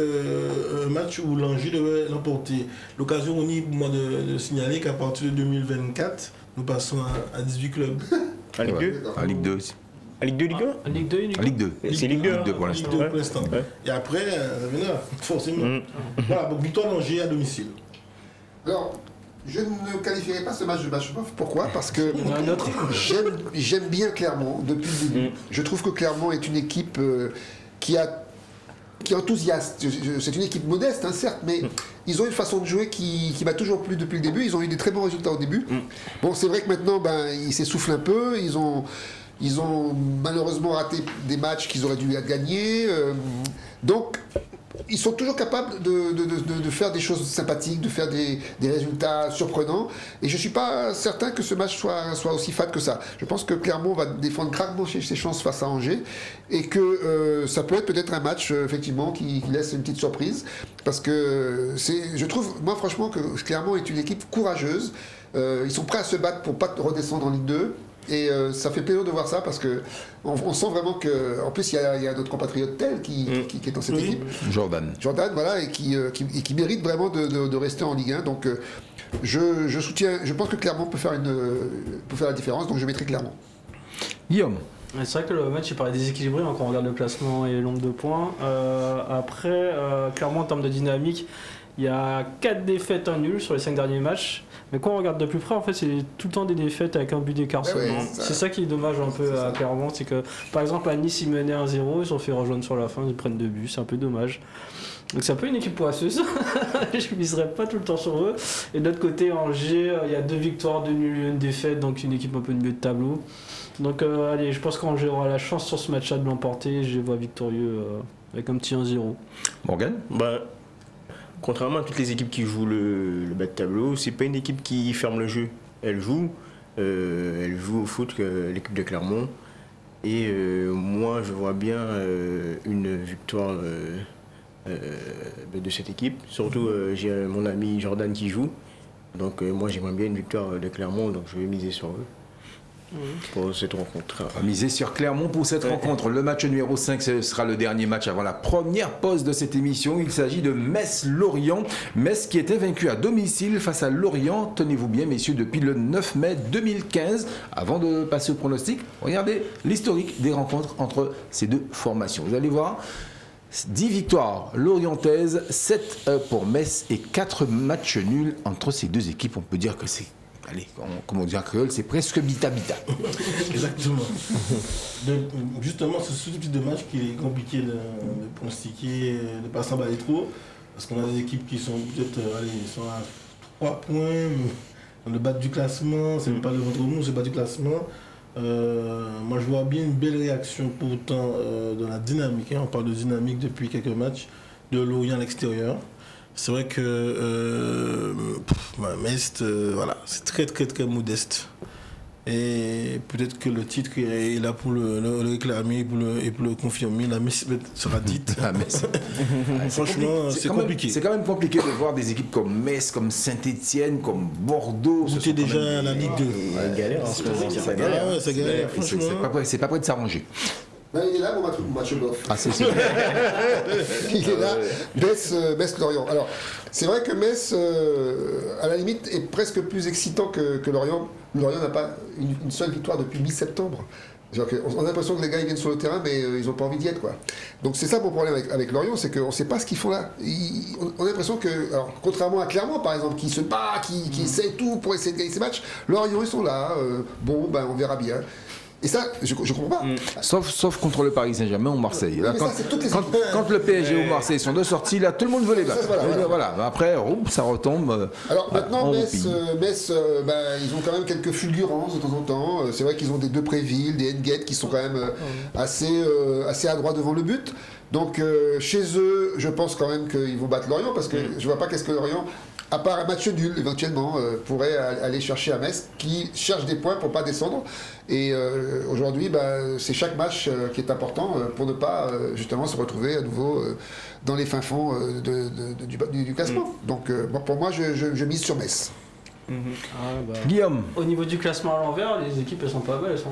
où l'Angers devait l'emporter. L'occasion on est pour moi de signaler qu'à partir de 2024, nous passons à 18 clubs. À Ligue 2 À Ligue 2 aussi. À Ligue 2, Ligue 1 Ligue 2, Ligue 2. Ligue 2. C'est Ligue 2, Ligue 2 pour l'instant. Ligue 2 pour l'instant. Ouais. Et après, ça viendra, forcément. Voilà, donc victoire d'Angers à domicile. Alors, je ne qualifierai pas ce match de match off. Pourquoi? Parce que Un autre. j'aime bien Clermont depuis le début. Je trouve que Clermont est une équipe qui est enthousiaste. C'est une équipe modeste, hein, certes, mais ils ont une façon de jouer qui m'a toujours plu depuis le début. Ils ont eu des très bons résultats au début. Bon, c'est vrai que maintenant, ils s'essoufflent un peu. Ils ont malheureusement raté des matchs qu'ils auraient dû gagner. Donc, ils sont toujours capables de faire des choses sympathiques, de faire des résultats surprenants. Et je ne suis pas certain que ce match soit aussi fade que ça. Je pense que Clermont va défendre craquement ses chances face à Angers. Et que ça peut être peut-être un match, effectivement, qui laisse une petite surprise. Parce que je trouve, moi, franchement, que Clermont est une équipe courageuse. Ils sont prêts à se battre pour ne pas redescendre en Ligue 2. Et ça fait plaisir de voir ça parce qu'on sent vraiment qu'en plus il y a notre compatriote Tel qui est dans cette équipe. Jordan, voilà, et qui mérite vraiment de rester en Ligue 1. Donc je soutiens, je pense que Clermont peut faire la différence, donc je mettrai Clermont. Guillaume. C'est vrai que le match il paraît déséquilibré quand on regarde le classement et le nombre de points. Après, clairement en termes de dynamique, il y a 4 défaites en nul sur les 5 derniers matchs. Mais quand on regarde de plus près, en fait, c'est tout le temps des défaites avec un but d'écart seulement. C'est ça qui est dommage un peu à Clermont, c'est que par exemple à Nice ils menaient 1-0, ils sont fait rejoindre sur la fin, ils prennent 2 buts, c'est un peu dommage. Donc c'est un peu une équipe poisseuse, je ne miserais pas tout le temps sur eux. Et de l'autre côté, Angers, il y a 2 victoires, 2 nuls, 1 défaite, donc une équipe un peu de milieu de tableau. Donc allez, je pense qu'Angers aura la chance sur ce match-là de l'emporter, je les vois victorieux avec un petit 1-0. Morgan. Contrairement à toutes les équipes qui jouent le bas de tableau, c'est pas une équipe qui ferme le jeu. Elle joue au foot, l'équipe de Clermont. Et moi, je vois bien une victoire de cette équipe. Surtout, j'ai mon ami Jordan qui joue. Donc moi, j'aimerais bien une victoire de Clermont, donc je vais miser sur eux. Pour cette rencontre. On va miser sur Clermont pour cette rencontre. Le match numéro 5, ce sera le dernier match avant la première pause de cette émission. Il s'agit de Metz-Lorient. Metz qui était vaincu à domicile face à Lorient. Tenez-vous bien, messieurs, depuis le 9 mai 2015. Avant de passer au pronostic, regardez l'historique des rencontres entre ces deux formations. Vous allez voir. 10 victoires lorientaises, 7 pour Metz et 4 matchs nuls entre ces deux équipes. On peut dire que c'est... Allez, comme on dit en créole, c'est presque bita-bita. Exactement. Justement, c'est ce type de match qui est compliqué de pronostiquer, de ne pas s'emballer trop. Parce qu'on a des équipes qui sont peut-être sont à 3 points, dans le bas du classement, c'est même pas le ventre mou, c'est le bas du classement. Moi, moi je vois bien une belle réaction pourtant dans la dynamique. On parle de dynamique depuis quelques matchs de Lorient à l'extérieur. C'est vrai que Metz, voilà, c'est très très très modeste. Et peut-être que le titre est là pour le réclamer et pour le confirmer. La messe sera dite. Franchement, c'est compliqué. C'est quand même compliqué de voir des équipes comme Metz, comme Saint-Etienne, comme Bordeaux. C'était déjà la Ligue 2. C'est galère, en ce moment, c'est galère. Ah ouais, c'est galère, franchement. C'est pas prêt de s'arranger. Non, il est là, mon match bof. Ah, c'est Il est là, Metz-Lorient. Alors, c'est vrai que Metz, à la limite, est presque plus excitant que Lorient. Lorient n'a pas une seule victoire depuis mi-septembre. On a l'impression que les gars ils viennent sur le terrain, mais ils n'ont pas envie d'y être, quoi. Donc c'est ça mon problème avec Lorient, c'est qu'on ne sait pas ce qu'ils font là. On a l'impression que, alors, contrairement à Clermont par exemple, qui se bat, qui essaie tout pour essayer de gagner ces matchs, Lorient ils sont là, on verra bien. Et ça, je comprends pas. Sauf contre le Paris Saint-Germain ou Marseille. Là, ça, quand le PSG ou Marseille sont deux sorties, là, tout le monde veut les battre. Voilà. Après, ça retombe. Alors maintenant, Metz, ils ont quand même quelques fulgurances de temps en temps. C'est vrai qu'ils ont des Depréville, des Henguet qui sont quand même assez adroits devant le but. Donc chez eux, je pense quand même qu'ils vont battre Lorient parce que je vois pas qu'est-ce que Lorient, à part un match nul éventuellement, pourrait aller chercher à Metz qui cherche des points pour pas descendre. Et aujourd'hui, c'est chaque match qui est important pour ne pas justement se retrouver à nouveau dans les fins fonds du classement. Donc pour moi, je mise sur Metz. Guillaume. Au niveau du classement à l'envers, les équipes elles sont pas mal, elles sont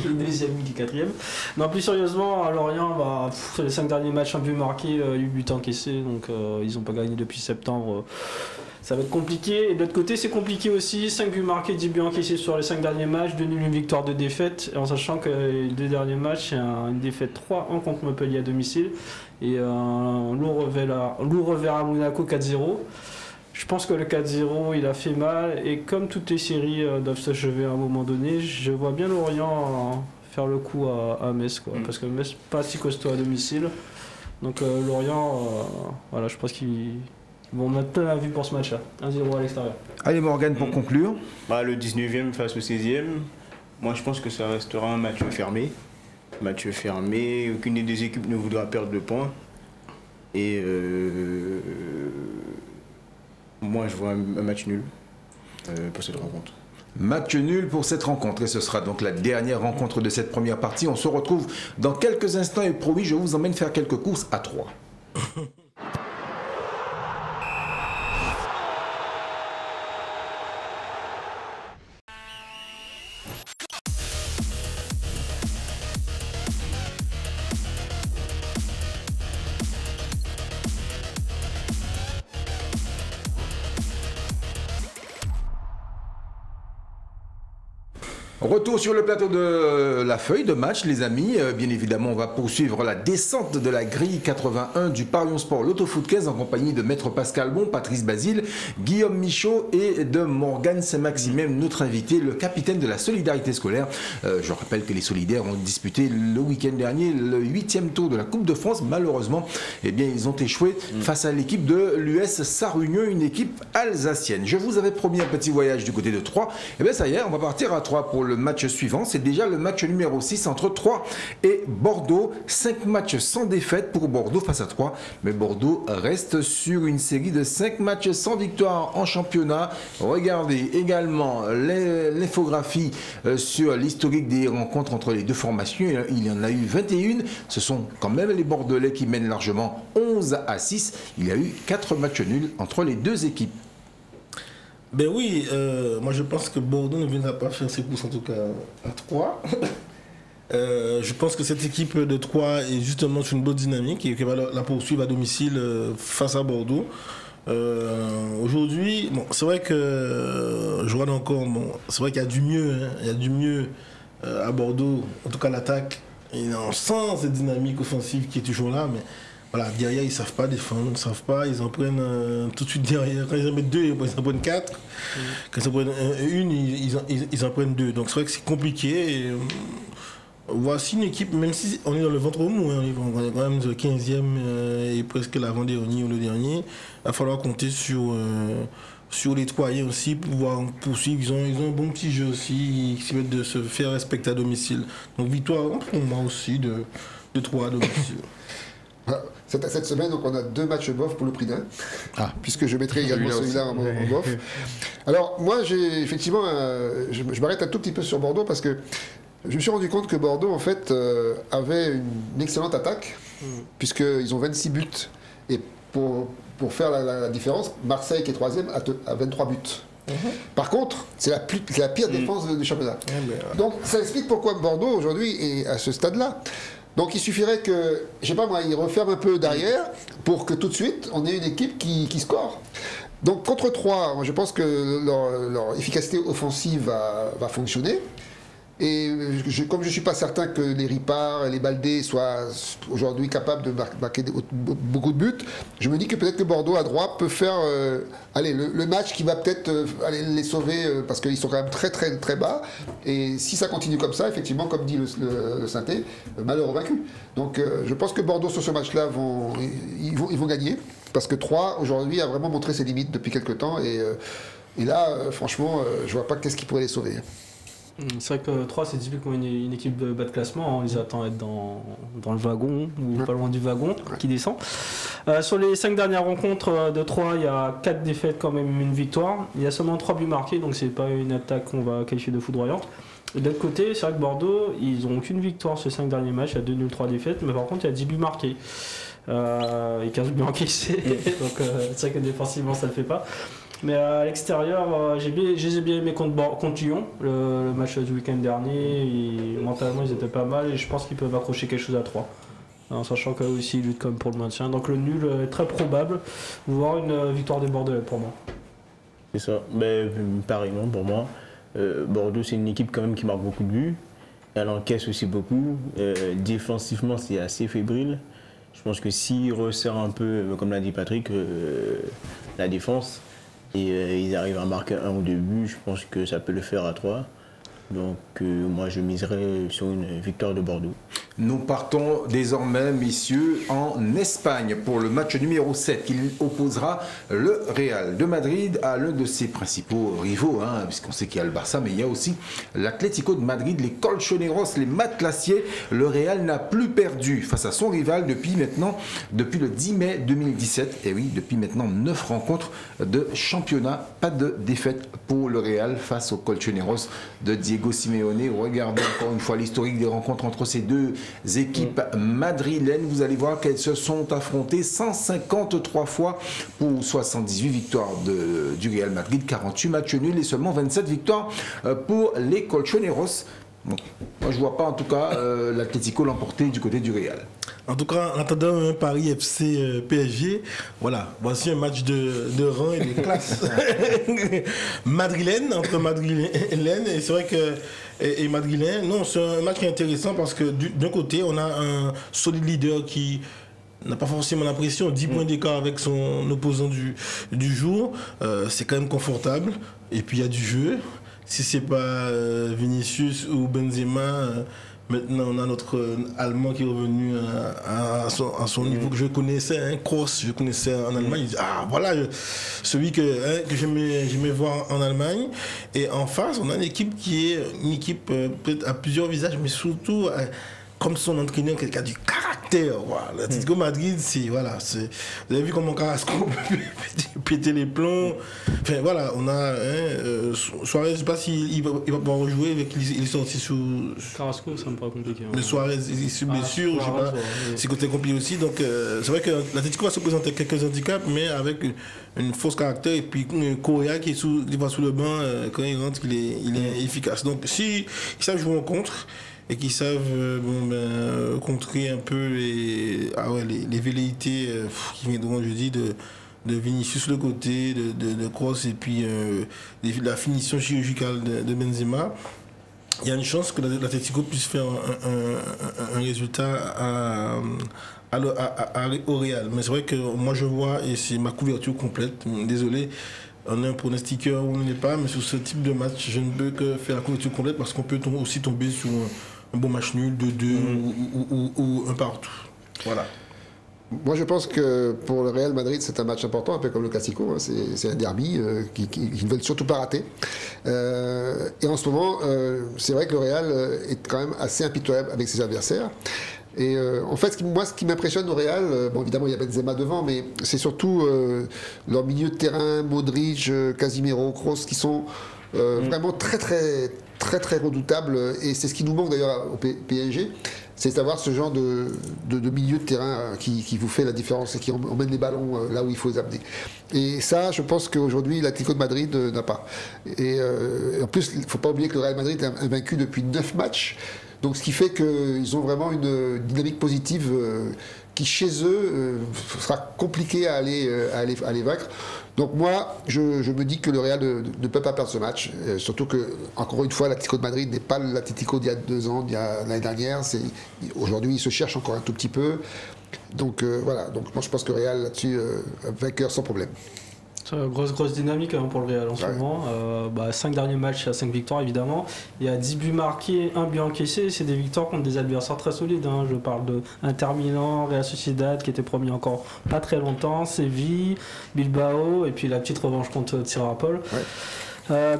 qui est deuxième, qui est quatrième. Non, plus sérieusement, à Lorient, les 5 derniers matchs un but marqué, 8 buts encaissés, donc ils n'ont pas gagné depuis septembre. Ça va être compliqué. Et de l'autre côté, c'est compliqué aussi. 5 buts marqués, 10 buts encaissés sur les 5 derniers matchs, 2 nuls, 1 victoire, 2 défaites. En sachant que les 2 derniers matchs, il y a une défaite 3-1 contre Montpellier à domicile et un lourd revers à Monaco 4-0. Je pense que le 4-0, il a fait mal. Et comme toutes les séries doivent s'achever à un moment donné, je vois bien Lorient faire le coup à Metz, quoi. Parce que Metz pas si costaud à domicile. Donc Lorient, je pense qu'ils vont mettre plein la vue pour ce match-là. 1-0 à l'extérieur. Allez Morgane pour conclure. Le 19e face au 16e. Moi je pense que ça restera un match fermé. Aucune des équipes ne voudra perdre de points. Et moi je vois un match nul pour cette rencontre. Match nul pour cette rencontre et ce sera donc la dernière rencontre de cette première partie. On se retrouve dans quelques instants et promis, je vous emmène faire quelques courses à 3. Retour sur le plateau de la feuille de match, les amis. Bien évidemment, on va poursuivre la descente de la grille 81 du Parion Sport Loto-Foot 15 en compagnie de Maître Pascal Bon, Patrice Basile, Guillaume Michaud et de Morgane Saint-Maximem, notre invité, le capitaine de la solidarité scolaire. Je rappelle que les solidaires ont disputé le week-end dernier le 8e tour de la Coupe de France. Malheureusement, ils ont échoué face à l'équipe de l'US Sarre-Union, une équipe alsacienne. Je vous avais promis un petit voyage du côté de Troyes. Et ça y est, on va partir à Troyes pour le match suivant. C'est déjà le match numéro 6 entre Troyes et Bordeaux. 5 matchs sans défaite pour Bordeaux face à Troyes. Mais Bordeaux reste sur une série de 5 matchs sans victoire en championnat. Regardez également l'infographie sur l'historique des rencontres entre les deux formations. Il y en a eu 21. Ce sont quand même les Bordelais qui mènent largement 11-6. Il y a eu 4 matchs nuls entre les deux équipes. Ben oui, moi je pense que Bordeaux ne viendra pas faire ses courses en tout cas à 3. Je pense que cette équipe de Troyes est justement sur une bonne dynamique et qu'elle va la poursuivre à domicile face à Bordeaux. Aujourd'hui, c'est vrai que je regarde encore, c'est vrai qu'il y a du mieux, il y a du mieux à Bordeaux, en tout cas l'attaque. Et on sent cette dynamique offensive qui est toujours là, mais voilà, derrière ils ne savent pas défendre, ils ne savent pas, ils en prennent tout de suite derrière. Quand ils en mettent 2, ils en prennent 4. Quand ils en prennent une, ils en prennent 2. Donc c'est vrai que c'est compliqué. Et, voici une équipe, même si on est dans le ventre mou, on est quand même le 15e et presque l'avant-dernier ou le dernier, il va falloir compter sur sur les Troyens aussi, pour pouvoir poursuivre. Ils ont un bon petit jeu aussi, qui permettent de se faire respecter à domicile. Donc victoire pour moi aussi de 3 à domicile. Cette semaine, donc, on a 2 matchs bof pour le prix d'un, puisque je mettrai également celui-là en bof. Alors moi, effectivement, je m'arrête un tout petit peu sur Bordeaux parce que je me suis rendu compte que Bordeaux, en fait, avait une excellente attaque, puisqu'ils ont 26 buts. Et pour faire la différence, Marseille, qui est 3e, a 23 buts. Par contre, c'est la pire défense du championnat. Donc ça explique pourquoi Bordeaux, aujourd'hui, est à ce stade-là. Donc il suffirait que, je sais pas moi, ils referment un peu derrière pour que tout de suite, on ait une équipe qui score. Donc contre 3, je pense que leur efficacité offensive va fonctionner. Et comme je ne suis pas certain que les Ripard et les Baldé soient aujourd'hui capables de marquer beaucoup de buts, je me dis que peut-être que Bordeaux à droite peut faire le match qui va peut-être aller les sauver parce qu'ils sont quand même très très très bas. Et si ça continue comme ça, effectivement, comme dit le Sainté, malheureux vaincu. Donc je pense que Bordeaux sur ce match-là ils vont gagner parce que 3 aujourd'hui a vraiment montré ses limites depuis quelques temps et là franchement je vois pas qu'est-ce qui pourrait les sauver. C'est vrai que 3 c'est typiquement une équipe de bas de classement, on les attend être dans le wagon ou pas loin du wagon qui descend. Sur les 5 dernières rencontres de 3, il y a 4 défaites quand même, une victoire. Il y a seulement 3 buts marqués, donc c'est pas une attaque qu'on va qualifier de foudroyante. Et de l'autre côté, c'est vrai que Bordeaux, ils n'ont aucune victoire sur ces 5 derniers matchs, il y a 2 nuls, 3 défaites, mais par contre il y a 10 buts marqués. Et 15 buts encaissés, donc c'est vrai que défensivement ça le fait pas. Mais à l'extérieur, je les ai bien aimés contre Lyon, le match du week-end dernier. Mentalement, ils étaient pas mal et je pense qu'ils peuvent accrocher quelque chose à 3. En sachant qu'eux aussi, ils luttent comme pour le maintien. Donc le nul est très probable, voire une victoire des Bordelais pour moi. C'est ça. Mais, pareillement pour moi. Bordeaux, c'est une équipe quand même qui marque beaucoup de buts. Elle encaisse aussi beaucoup. Défensivement, c'est assez fébrile. Je pense que s'ils resserrent un peu, comme l'a dit Patrick, la défense, et ils arrivent à marquer 1 ou 2 buts, je pense que ça peut le faire à 3. Donc moi je miserais sur une victoire de Bordeaux. Nous partons désormais, messieurs, en Espagne pour le match numéro 7. Il opposera le Real de Madrid à l'un de ses principaux rivaux, puisqu'on sait qu'il y a le Barça, mais il y a aussi l'Atlético de Madrid, les Colchoneros, les matelassiers. Le Real n'a plus perdu face à son rival depuis le 10 mai 2017. Et oui, depuis maintenant 9 rencontres de championnat. Pas de défaite pour le Real face aux Colchoneros de Diego Simeone. Regardez encore une fois l'historique des rencontres entre ces deux équipes madrilènes. Vous allez voir qu'elles se sont affrontées 153 fois pour 78 victoires du Real Madrid, 48 matchs nuls et seulement 27 victoires pour les Colchoneros. Bon, moi je vois pas en tout cas l'Atlético l'emporter du côté du Real. En tout cas, en attendant un Paris FC PSG, voilà, voici un match de rang et de classe madrilène, entre madrilène, et c'est vrai que et madrilène, non, c'est un match qui est intéressant parce que d'un côté, on a un solide leader qui n'a pas forcément la pression, 10 points d'écart avec son opposant du jour, c'est quand même confortable, et puis il y a du jeu. Si c'est pas Vinicius ou Benzema, maintenant on a notre Allemand qui est revenu à son niveau que je connaissais, Kroos, je connaissais en Allemagne. Voilà celui que j'aimais voir en Allemagne. Et en face, on a une équipe qui est une équipe peut-être à plusieurs visages, mais surtout comme son entraîneur, quelqu'un du caractère. Voilà. L'Atlético Madrid, voilà, vous avez vu comment Carrasco peut péter les plombs. Enfin voilà, on a Suarez, je ne sais pas s'il va pouvoir rejouer, il est sorti sous. Carrasco, ça me paraît compliqué. Mais Suarez est sous blessure, je sais pas, c'est côté compliqué aussi. Donc c'est vrai que l'Atlético va se présenter quelques handicaps, mais avec une fausse caractère. Et puis Correa qui va sous le banc, quand il rentre, il est efficace. Donc si ils savent jouer en contre, et qui savent contrer un peu les velléités qui viendront, je dis, de Vinicius le côté, de Kroos et puis la finition chirurgicale de Benzema. Il y a une chance que l'Atlético puisse faire un résultat au Real. Mais c'est vrai que moi je vois, et c'est ma couverture complète, désolé, on est un pronostiqueur ou on n'est pas, mais sur ce type de match, je ne peux que faire la couverture complète parce qu'on peut aussi tomber sur un bon match nul, 2-2 ou un partout. Voilà. Moi, je pense que pour le Real Madrid, c'est un match important, un peu comme le Classico. Hein, c'est un derby qu'ils ne veulent surtout pas rater. Et en ce moment, c'est vrai que le Real est quand même assez impitoyable avec ses adversaires. Et en fait, ce qui m'impressionne au Real, bon, évidemment, il y a Benzema devant, mais c'est surtout leur milieu de terrain, Modric, Casemiro, Kroos, qui sont vraiment très redoutables. Et c'est ce qui nous manque d'ailleurs au PSG. C'est d'avoir ce genre de milieu de terrain qui vous fait la différence et qui emmène les ballons là où il faut les amener. Et ça, je pense qu'aujourd'hui, l'Atlético de Madrid n'a pas. Et en plus, il ne faut pas oublier que le Real Madrid est invaincu depuis 9 matchs. Donc, ce qui fait qu'ils ont vraiment une dynamique positive qui, chez eux, sera compliqué à aller vaincre. Donc moi, je me dis que le Real ne peut pas perdre ce match. Surtout que, encore une fois, l'Atlético de Madrid n'est pas l'Atlético d'il y a 2 ans, d'il y a l'année dernière. Aujourd'hui, il se cherche encore un tout petit peu. Donc voilà. Donc moi, je pense que le Real, là-dessus, vainqueur sans problème. C'est une grosse dynamique pour le Real en ce moment. 5 derniers matchs, il y a 5 victoires évidemment. Il y a 10 buts marqués, 1 but encaissé. C'est des victoires contre des adversaires très solides. Hein. Je parle de Inter Milan, Real Sociedad qui était promis encore pas très longtemps, Séville, Bilbao et puis la petite revanche contre Tiraspol. Ouais.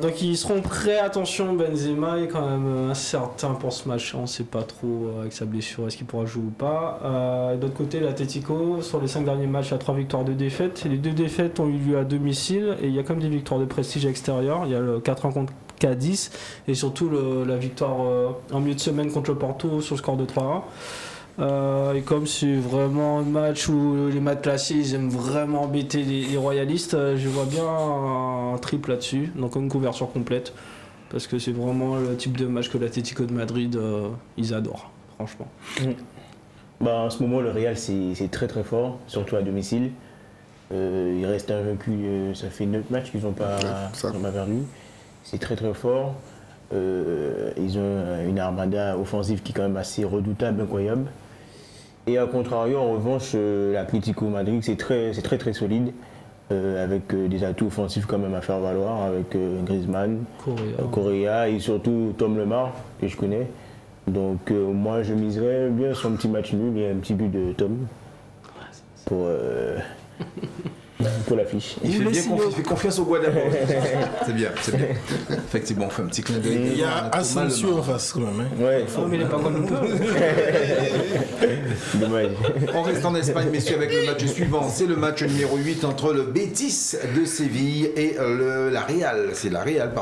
Donc ils seront prêts. Attention, Benzema est quand même incertain pour ce match. On ne sait pas trop avec sa blessure est-ce qu'il pourra jouer ou pas. D'autre côté, l'Atlético, sur les 5 derniers matchs, il y a 3 victoires, 2 défaites. Les 2 défaites ont eu lieu à domicile et il y a comme des victoires de prestige à l'extérieur. Il y a le 4-1 contre Cadiz et surtout la victoire en milieu de semaine contre le Porto sur le score de 3-1. Et comme c'est vraiment un match où les matchs classés ils aiment vraiment embêter les royalistes, je vois bien un triple là-dessus, donc une couverture complète, parce que c'est vraiment le type de match que l'Atlético de Madrid ils adorent, franchement. En ce moment, le Real c'est très fort, surtout à domicile. Il reste invaincu, ça fait 9 matchs qu'ils n'ont pas perdu. C'est très fort. Ils ont une armada offensive qui est quand même assez redoutable, incroyable. Et à contrario, en revanche, l'Atlético Madrid, c'est très solide, avec des atouts offensifs quand même à faire valoir, avec Griezmann, Correa et surtout Tom Lemar, que je connais. Donc moi, je miserais bien sur un petit match nul et un petit but de Tom pour l'affiche. Il fait confiance au Guadalajara. C'est bien. Effectivement, on fait un petit clin d'œil. Il y a Asensio en face quand même. Hein. Ouais. Mais il n'est pas Guadeloupe. On reste en Espagne, messieurs, avec le match suivant. C'est le match numéro 8 entre le Betis de Séville et la Real. C'est la Real,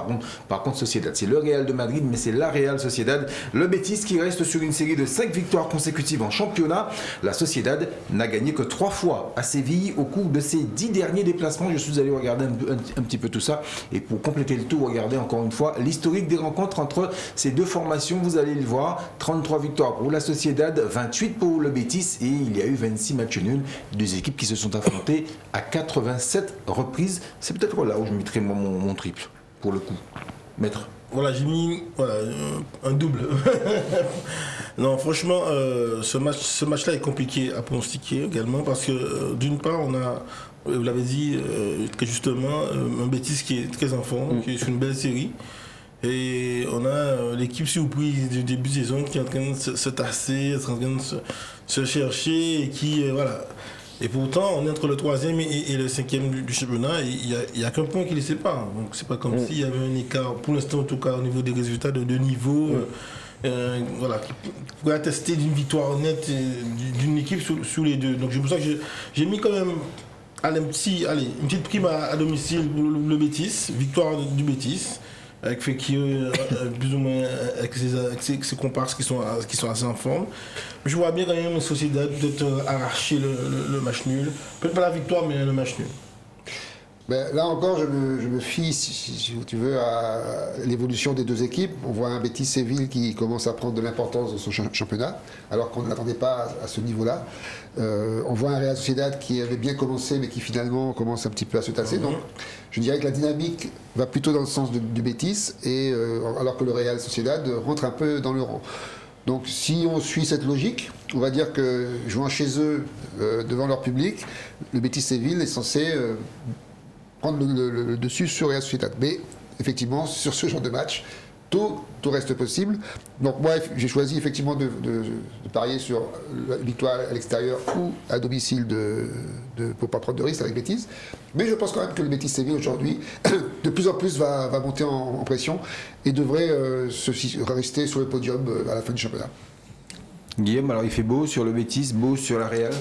par contre Sociedad. C'est le Real de Madrid, mais c'est la Real Sociedad. Le Betis qui reste sur une série de 5 victoires consécutives en championnat. La Sociedad n'a gagné que 3 fois à Séville au cours de ses 10 derniers déplacements. Je suis allé regarder un petit peu tout ça. Et pour compléter le tout, regardez encore une fois l'historique des rencontres entre ces deux formations. Vous allez le voir. 33 victoires pour la Sociedad, 28 pour le Betis. Et il y a eu 26 matchs nuls. Deux équipes qui se sont affrontées à 87 reprises. C'est peut-être là où je mettrai mon triple, pour le coup. Maître. Voilà, j'ai mis un double. Non, franchement, ce match-là est compliqué à pronostiquer également parce que d'une part, on a, vous l'avez dit, très justement, un Betis qui est très en forme, qui est sur une belle série. Et on a l'équipe surprise du début de saison qui est en train de se tasser, en train de se chercher et qui, voilà. Et pourtant, on est entre le 3e et le 5e du championnat. Il n'y a qu'un point qui les sépare. Donc, c'est pas comme s'il y avait un écart, pour l'instant, en tout cas, au niveau des résultats de niveau, voilà, qui pourrait attester d'une victoire nette d'une équipe sous les deux. Donc, c'est pour ça que j'ai mis quand même une petite prime à domicile pour le Betis, victoire du Betis. Avec Fekir, plus ou moins avec ses comparses qui sont assez en forme. Je vois bien quand même une Sociedad peut-être arracher le match nul. Peut-être pas la victoire, mais le match nul. Ben, là encore, je me fie, si tu veux, à l'évolution des deux équipes. On voit un Betis-Séville qui commence à prendre de l'importance dans son championnat, alors qu'on ne l'attendait pas à ce niveau-là. On voit un Real Sociedad qui avait bien commencé, mais qui finalement commence un petit peu à se tasser. Donc, je dirais que la dynamique va plutôt dans le sens du Betis, alors que le Real Sociedad rentre un peu dans le rang. Donc, si on suit cette logique, on va dire que jouant chez eux, devant leur public, le Betis-Séville est censé prendre le dessus sur Real Sociedad. Mais effectivement, sur ce genre de match, tout reste possible. Donc moi, j'ai choisi effectivement de parier sur la victoire à l'extérieur ou à domicile pour ne pas prendre de risque avec Betis. Mais je pense quand même que le Betis Séville aujourd'hui, de plus en plus, va monter en pression et devrait rester sur le podium à la fin du championnat. Guillaume, alors il fait beau sur le Betis, beau sur la Real.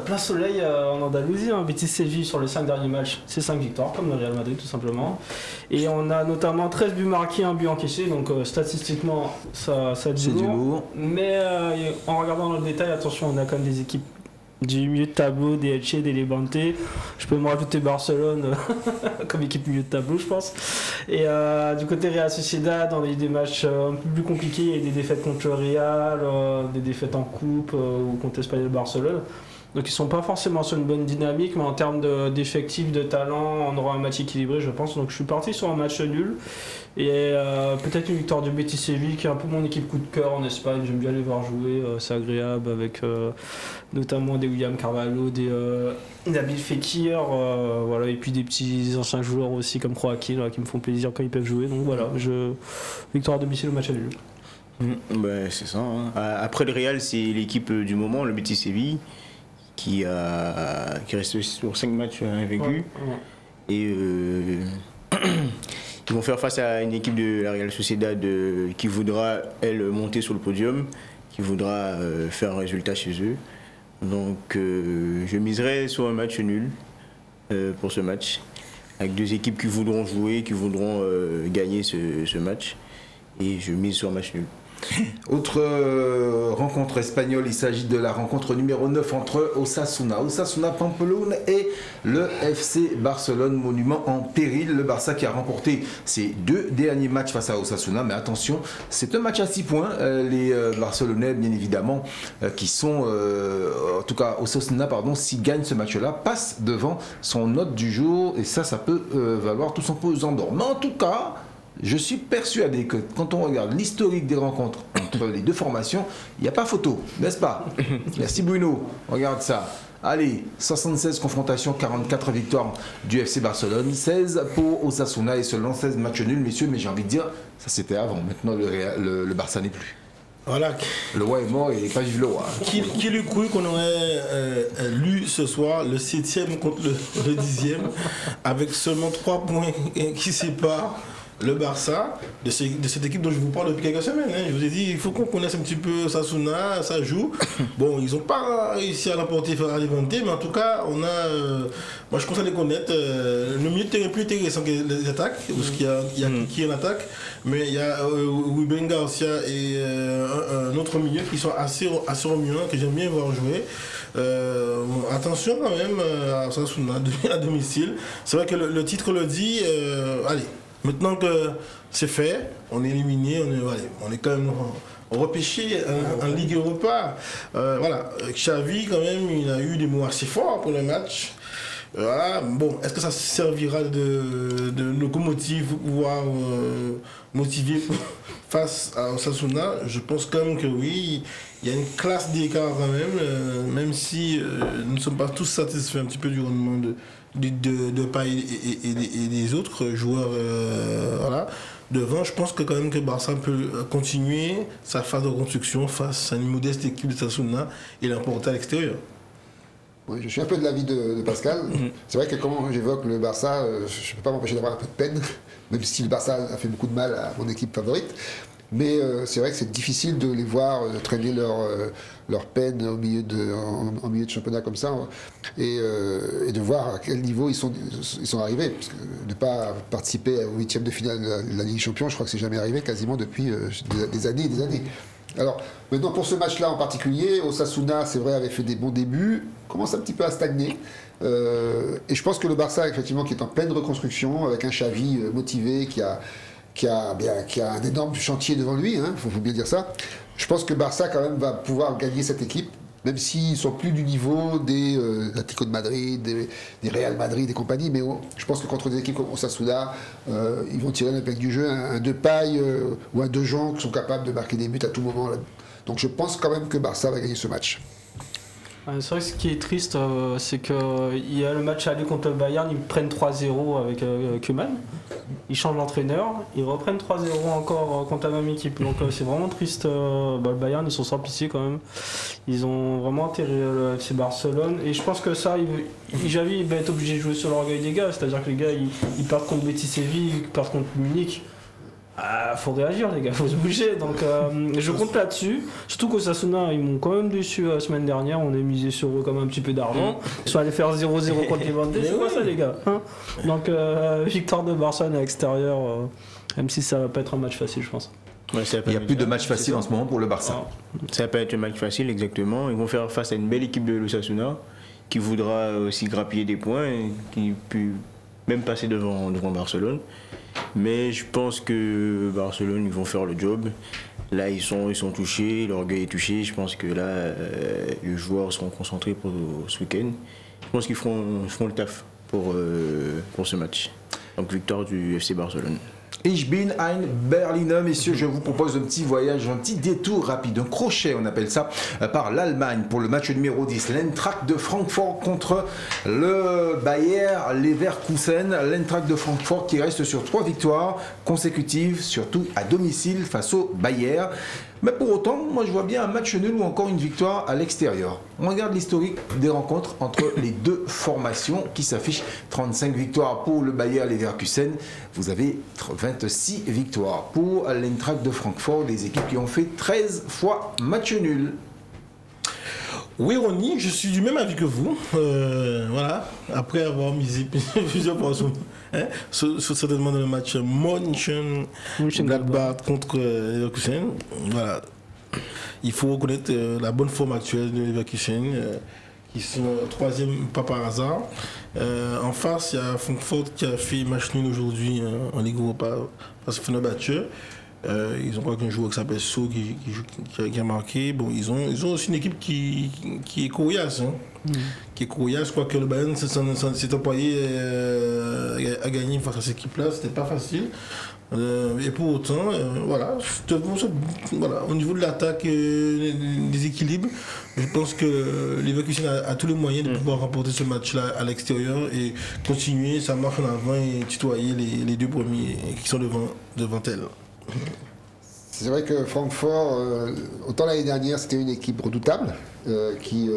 Plein soleil en Andalousie, Betis Séville sur les 5 derniers matchs, c'est 5 victoires comme le Real Madrid tout simplement. Et on a notamment 13 buts marqués, 1 but encaissé, donc statistiquement ça dit lourd. Mais en regardant dans le détail, attention, on a quand même des équipes du milieu de tableau, des Elche, des Levante. Je peux me rajouter Barcelone comme équipe milieu de tableau, je pense. Et du côté Real Sociedad, on a eu des matchs un peu plus compliqués. Il y a des défaites contre le Real, des défaites en coupe ou contre Espanyol Barcelone. Donc ils sont pas forcément sur une bonne dynamique, mais en termes d'effectifs, de talent, on aura un match équilibré, je pense. Donc je suis parti sur un match nul. Et peut-être une victoire du Betis Séville, qui est un peu mon équipe coup de cœur en Espagne. J'aime bien les voir jouer, c'est agréable, avec notamment des William Carvalho, des Nabil Fekir, voilà, et puis des petits anciens joueurs aussi comme Kroakin, qui me font plaisir quand ils peuvent jouer. Donc voilà, victoire à domicile au match nul. C'est ça. Après le Real, c'est l'équipe du moment, le Betis Séville, qui reste sur 5 matchs invaincus. Et ils vont faire face à une équipe de la Real Sociedad qui voudra, elle, monter sur le podium, qui voudra faire un résultat chez eux. Donc je miserai sur un match nul pour ce match, avec 2 équipes qui voudront jouer, qui voudront gagner ce match. Et je mise sur un match nul. Autre rencontre espagnole, il s'agit de la rencontre numéro 9 entre Osasuna Pampelune et le FC Barcelone, monument en péril. Le Barça qui a remporté ses 2 derniers matchs face à Osasuna, mais attention, c'est un match à 6 points. Les Barcelonais, bien évidemment, qui sont, en tout cas Osasuna, s'ils gagnent ce match-là, passent devant son note du jour, et ça peut valoir tout son pesant d'or. Mais en tout cas, je suis persuadé que quand on regarde l'historique des rencontres entre les 2 formations, il n'y a pas photo, n'est-ce pas? Merci Bruno, regarde ça. Allez, 76 confrontations, 44 victoires du FC Barcelone, 16 pour Osasuna et seulement 16 matchs nuls, messieurs, mais j'ai envie de dire, ça c'était avant, maintenant le Barça n'est plus. Voilà. Le roi est mort et pas vive le roi. Qui l'eût cru qu'on aurait lu ce soir le 7e contre le 10e, avec seulement 3 points qui séparent le Barça de cette équipe dont je vous parle depuis quelques semaines. Je vous ai dit, il faut qu'on connaisse un petit peu Osasuna, ça joue. Bon, ils n'ont pas réussi à l'emporter face à Levante, mais en tout cas, on a. Moi, je commence à les connaître. Le milieu de terrain est plus intéressant que les attaques, parce qu'il y a qui en attaque, mais il y a Ruben Garcia et un autre milieu qui sont assez remuants, que j'aime bien voir jouer. Attention quand même à Osasuna à domicile. C'est vrai que le titre le dit. Allez. Maintenant que c'est fait, on est éliminé, on est quand même repêché en Ligue Europa. Voilà, Xavi quand même, il a eu des mots assez forts pour le match. Voilà. Bon, est-ce que ça servira de locomotive pour pouvoir motiver face à Osasuna? Je pense quand même que oui, il y a une classe d'écart quand même si nous ne sommes pas tous satisfaits un petit peu du rendement de Paille et des autres joueurs devant. Je pense que quand même que Barça peut continuer sa phase de construction face à une modeste équipe de Osasuna et l'emporter à l'extérieur. Oui, je suis un peu de l'avis de Pascal. C'est vrai que quand j'évoque le Barça, je ne peux pas m'empêcher d'avoir un peu de peine, même si le Barça a fait beaucoup de mal à mon équipe favorite. Mais c'est vrai que c'est difficile de les voir traîner leur peine en milieu de championnat comme ça, et de voir à quel niveau ils sont arrivés. Parce que de ne pas participer au 8e de finale de la Ligue des Champions, je crois que c'est jamais arrivé quasiment depuis des années et des années. Alors, maintenant, pour ce match-là en particulier, Osasuna, c'est vrai, avait fait des bons débuts, commence un petit peu à stagner. Et je pense que le Barça, effectivement, qui est en pleine reconstruction, avec un Xavi motivé, qui a un énorme chantier devant lui, faut bien dire ça. Je pense que Barça, quand même, va pouvoir gagner cette équipe, même s'ils ne sont plus du niveau des Atlético de Madrid, des Real Madrid et compagnie. Mais je pense que contre des équipes comme Osasuna, ils vont tirer l'épingle du jeu, un Depay ou un De Jong qui sont capables de marquer des buts à tout moment. Donc je pense quand même que Barça va gagner ce match. C'est vrai que ce qui est triste, c'est qu'il y a le match aller contre le Bayern, ils prennent 3-0 avec Koeman. Ils changent l'entraîneur, ils reprennent 3-0 encore contre la même équipe. Donc c'est vraiment triste. Le Bayern, ils sont simplifiés quand même. Ils ont vraiment enterré le FC Barcelone. Et je pense que ça, Xavi il va être obligé de jouer sur l'orgueil des gars. C'est-à-dire que les gars, ils partent contre Betis Séville, ils partent contre Munich. Faut réagir les gars, faut se bouger, donc je compte là-dessus. Surtout qu'Osasuna ils m'ont quand même déçu la semaine dernière, on a misé sur eux comme un petit peu d'argent. Ils sont allés faire 0-0 contre les Vendée, c'est quoi ça les gars hein. Donc victoire de Barcelone à l'extérieur, même si ça va pas être un match facile je pense. Ouais, il n'y a plus de match facile en ce moment pour le Barça. Ça va pas être un match facile exactement, ils vont faire face à une belle équipe de l'Osasuna qui voudra aussi grappiller des points et qui peut même passer devant Barcelone. Mais je pense que Barcelone, ils vont faire le job. Là, ils sont touchés, l'orgueil est touché. Je pense que là, les joueurs seront concentrés pour ce week-end. Je pense qu'ils feront le taf pour ce match. Donc, victoire du FC Barcelone. Ich bin ein Berliner, messieurs, je vous propose un petit voyage, un petit détour rapide, un crochet, on appelle ça, par l'Allemagne pour le match numéro 10. L'Eintracht de Francfort contre le Bayer Leverkusen. L'Eintracht de Francfort qui reste sur 3 victoires consécutives, surtout à domicile face au Bayer. Mais pour autant, moi je vois bien un match nul ou encore une victoire à l'extérieur. On regarde l'historique des rencontres entre les deux formations qui s'affichent. 35 victoires pour le Bayer Leverkusen. Vous avez 26 victoires pour l'Eintracht de Francfort, des équipes qui ont fait 13 fois match nul. Oui, Ronny, je suis du même avis que vous. Voilà, après avoir misé plusieurs fois certainement dans le match Mönchengladbach contre Leverkusen. Voilà, il faut reconnaître la bonne forme actuelle de Leverkusen, qui sont 3e pas par hasard. En face, il y a Francfort qui a fait match nul aujourd'hui en Ligue Europa face à Fenerbahçe. Ils ont quoi qu'un joueur qui s'appelle So qui a marqué. Bon, ils ont aussi une équipe qui est coriace. Qui est coriace. Je crois que le Bayern s'est employé à gagner face à cette équipe-là. C'était pas facile. Et pour autant, voilà, au niveau de l'attaque des équilibres, je pense que Leverkusen a tous les moyens de pouvoir remporter ce match-là à l'extérieur et continuer sa marche en avant et tutoyer les deux premiers qui sont devant elle. C'est vrai que Francfort, autant l'année dernière, c'était une équipe redoutable qui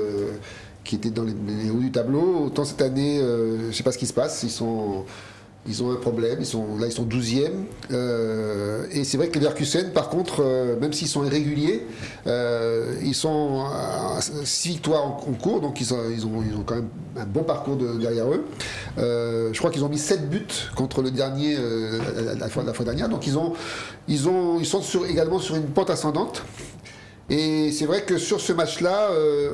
était dans les hauts du tableau. Autant cette année, je ne sais pas ce qui se passe. Ils ont un problème. Ils sont 12e. Et c'est vrai que les Leverkusen, par contre, même s'ils sont irréguliers, ils sont à 6 victoires en cours. Donc ils ont quand même un bon parcours derrière eux. Je crois qu'ils ont mis 7 buts contre le dernier la fois dernière. Donc ils sont également sur une pente ascendante. Et c'est vrai que sur ce match-là, de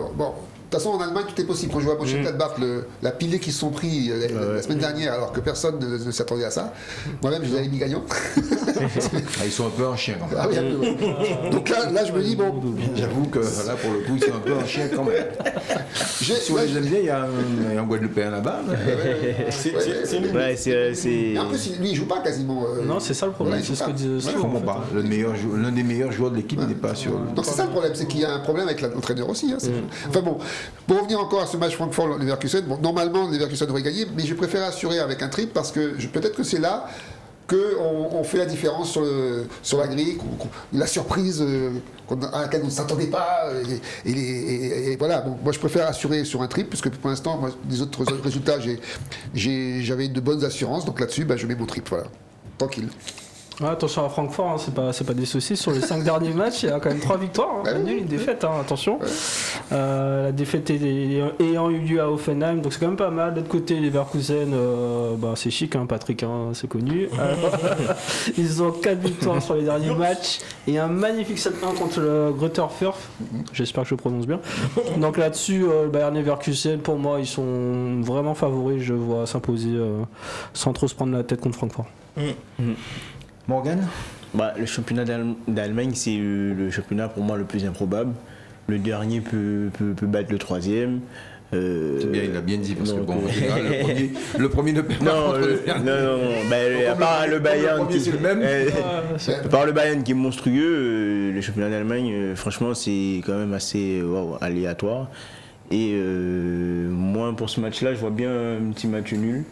toute façon, en Allemagne, tout est possible. Quand je vois Mönchengladbach, la pilée qu'ils se sont pris la semaine dernière, alors que personne ne s'attendait à ça. Moi-même, je les avais mis gagnants. Ils sont un peu en chien quand même. Ah oui, un peu, ouais. Donc là, je me dis, bon. J'avoue que là, pour le coup, ils sont un peu en chien quand même. Si on les aime bien, il y a un Guadeloupéen là-bas. C'est En plus, lui, il joue pas quasiment. Non, c'est ça le problème. C'est ce que disait Je comprends pas. L'un des meilleurs joueurs de l'équipe n'est pas sur. Donc c'est ça le problème, c'est qu'il y a un problème avec l'entraîneur aussi. Enfin bon, pour revenir encore à ce match Francfort-Leverkusen, normalement Leverkusen devrait gagner, mais je préfère assurer avec un triple parce que peut-être que c'est là qu'on fait la différence sur la grille, la surprise à laquelle on ne s'attendait pas. Et voilà, bon, moi je préfère assurer sur un triple, puisque pour l'instant, les autres résultats, j'avais de bonnes assurances, donc là-dessus, je mets mon triple, voilà, tranquille. Ouais, attention à Francfort, hein, c'est pas des soucis. Sur les 5 derniers matchs, il y a quand même 3 victoires. Un nul, une défaite, attention. La défaite ayant eu lieu à Hoffenheim, donc c'est quand même pas mal. De l'autre côté, Leverkusen, c'est chic, Patrick, c'est connu. Ils ont 4 victoires sur les derniers matchs et un magnifique 7-1 contre le Greuther Fürth. J'espère que je prononce bien. Donc là-dessus, Bayern Leverkusen, pour moi, ils sont vraiment favoris. Je vois s'imposer sans trop se prendre la tête contre Francfort. Morgan ? Le championnat d'Allemagne, c'est le championnat pour moi le plus improbable. Le dernier peut battre le troisième. C'est bien, il a bien dit, parce que bon, le premier ne peut pas contre le dernier. Non. À part le Bayern c'est le même. À part le Bayern qui est monstrueux, le championnat d'Allemagne, franchement, c'est quand même assez aléatoire. Et moi, pour ce match-là, je vois bien un petit match nul.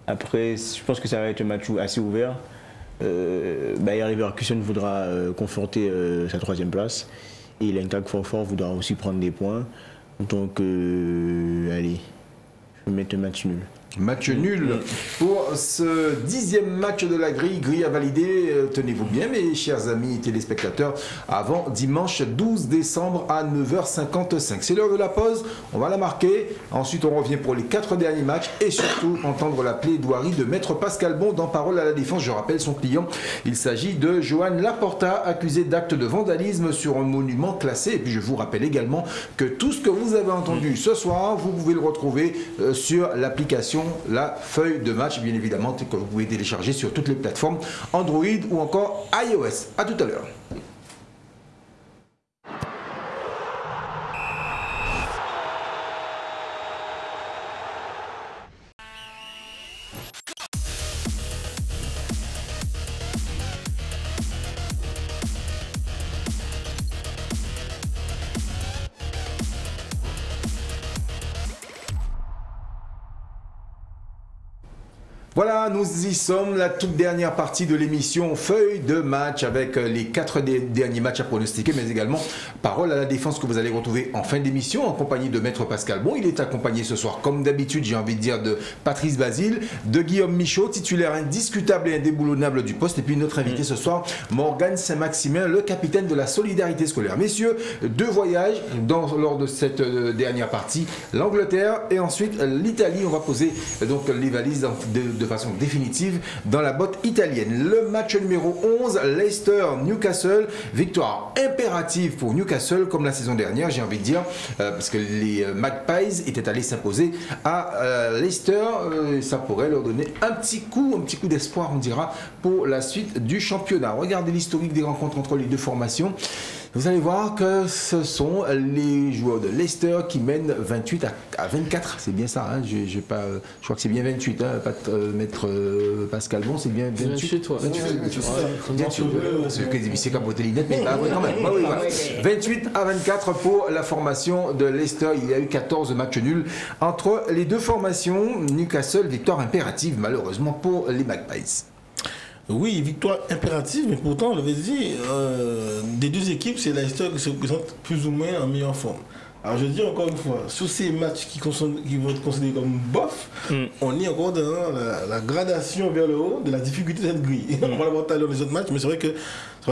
Après, je pense que ça va être un match assez ouvert. Bayer Leverkusen voudra conforter sa 3e place. Et l'Eintracht Francfort voudra aussi prendre des points. Donc, allez, je vais mettre un match nul. Match nul pour ce 10e match de la grille. Grille à valider, tenez-vous bien mes chers amis téléspectateurs, avant dimanche 12 décembre à 9h55. C'est l'heure de la pause, on va la marquer. Ensuite on revient pour les 4 derniers matchs et surtout entendre la plaidoirie de Maître Pascal Bon dans Parole à la Défense. Je rappelle son client, il s'agit de Johan Laporta, accusé d'acte de vandalisme sur un monument classé. Et puis je vous rappelle également que tout ce que vous avez entendu ce soir, vous pouvez le retrouver sur l'application La Feuille de Match, bien évidemment, que vous pouvez télécharger sur toutes les plateformes Android ou encore iOS. A tout à l'heure. Voilà, nous y sommes, la toute dernière partie de l'émission Feuille de match avec les 4 derniers matchs à pronostiquer, mais également Parole à la Défense que vous allez retrouver en fin d'émission en compagnie de Maître Pascal Bon. Il est accompagné ce soir, comme d'habitude, j'ai envie de dire, de Patrice Basile, de Guillaume Michaud, titulaire indiscutable et indéboulonnable du poste, et puis notre invité ce soir, Morgane Saint-Maximin, le capitaine de la solidarité scolaire. Messieurs, 2 voyages lors de cette dernière partie, l'Angleterre et ensuite l'Italie. On va poser donc les valises de façon définitive dans la botte italienne. Le match numéro 11, Leicester-Newcastle, victoire impérative pour Newcastle comme la saison dernière, j'ai envie de dire, parce que les Magpies étaient allés s'imposer à Leicester. Ça pourrait leur donner un petit coup d'espoir, on dira, pour la suite du championnat. Regardez l'historique des rencontres entre les deux formations. Vous allez voir que ce sont les joueurs de Leicester qui mènent 28 à 24. C'est bien ça, hein. Je crois que c'est bien 28, hein. Maître Pascal Bon, c'est bien 28. 28. C'est capoté les lunettes, mais pas vrai quand même. 28 à 24 pour la formation de Leicester. Il y a eu 14 matchs nuls entre les deux formations. Newcastle, victoire impérative malheureusement pour les Magpies. Oui, victoire impérative, mais pourtant, on l'avait dit, des deux équipes, c'est Leicester qui se présente plus ou moins en meilleure forme. Alors je dis encore une fois, sur ces matchs qui vont être considérés comme bof, on est encore dans la gradation vers le haut de la difficulté de cette grille. On va le voir tout à l'heure dans les autres matchs, mais c'est vrai que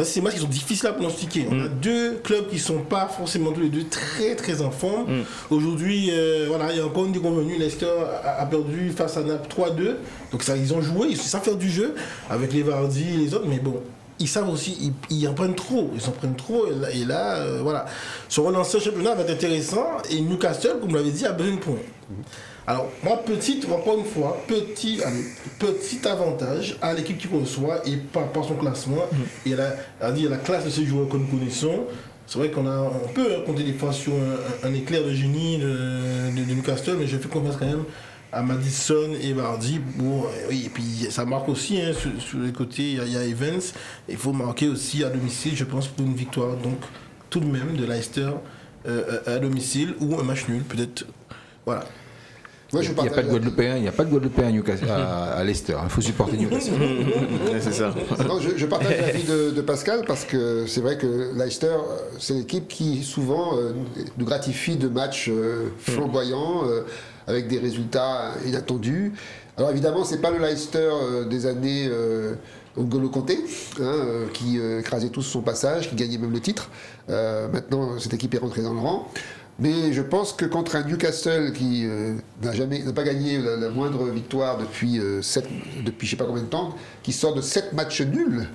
ces matchs qui sont difficiles à pronostiquer. On a deux clubs qui ne sont pas forcément tous les deux très très en forme. Aujourd'hui, il y a encore une déconvenue. Leicester a perdu face à Naples 3-2. Donc ça, ils ont joué, ils savent faire du jeu avec les Vardy et les autres, mais bon. Ils savent aussi, ils en prennent trop. Ils en prennent trop. Et là, voilà. Se relancer au championnat va être intéressant. Et Newcastle, comme vous l'avez dit, a besoin de points. Alors, moi, encore une fois, petit avantage à l'équipe qui reçoit et par son classement. Et la classe de ces joueurs que nous connaissons. C'est vrai qu'on peut compter des fois sur un éclair de génie de Newcastle, mais je fais confiance quand même à Maddison et Vardy. Oui, et puis ça marque aussi, hein, sur les côtés, il y a Evans. Il faut marquer aussi à domicile, je pense, pour une victoire. Donc, tout de même, de Leicester à domicile ou un match nul, peut-être. Voilà. Il n'y a pas de Guadeloupéen à Newcastle, à Leicester. Il faut supporter Newcastle. C'est ça. Non, je partage l'avis de Pascal parce que c'est vrai que Leicester, c'est l'équipe qui souvent nous gratifie de matchs flamboyants avec des résultats inattendus. Alors évidemment, c'est pas le Leicester des années N'Golo Kanté, qui écrasait tous son passage, qui gagnait même le titre. Maintenant, cette équipe est rentrée dans le rang. Mais je pense que contre un Newcastle qui n'a pas gagné la moindre victoire depuis je ne sais pas combien de temps, qui sort de 7 matchs nuls,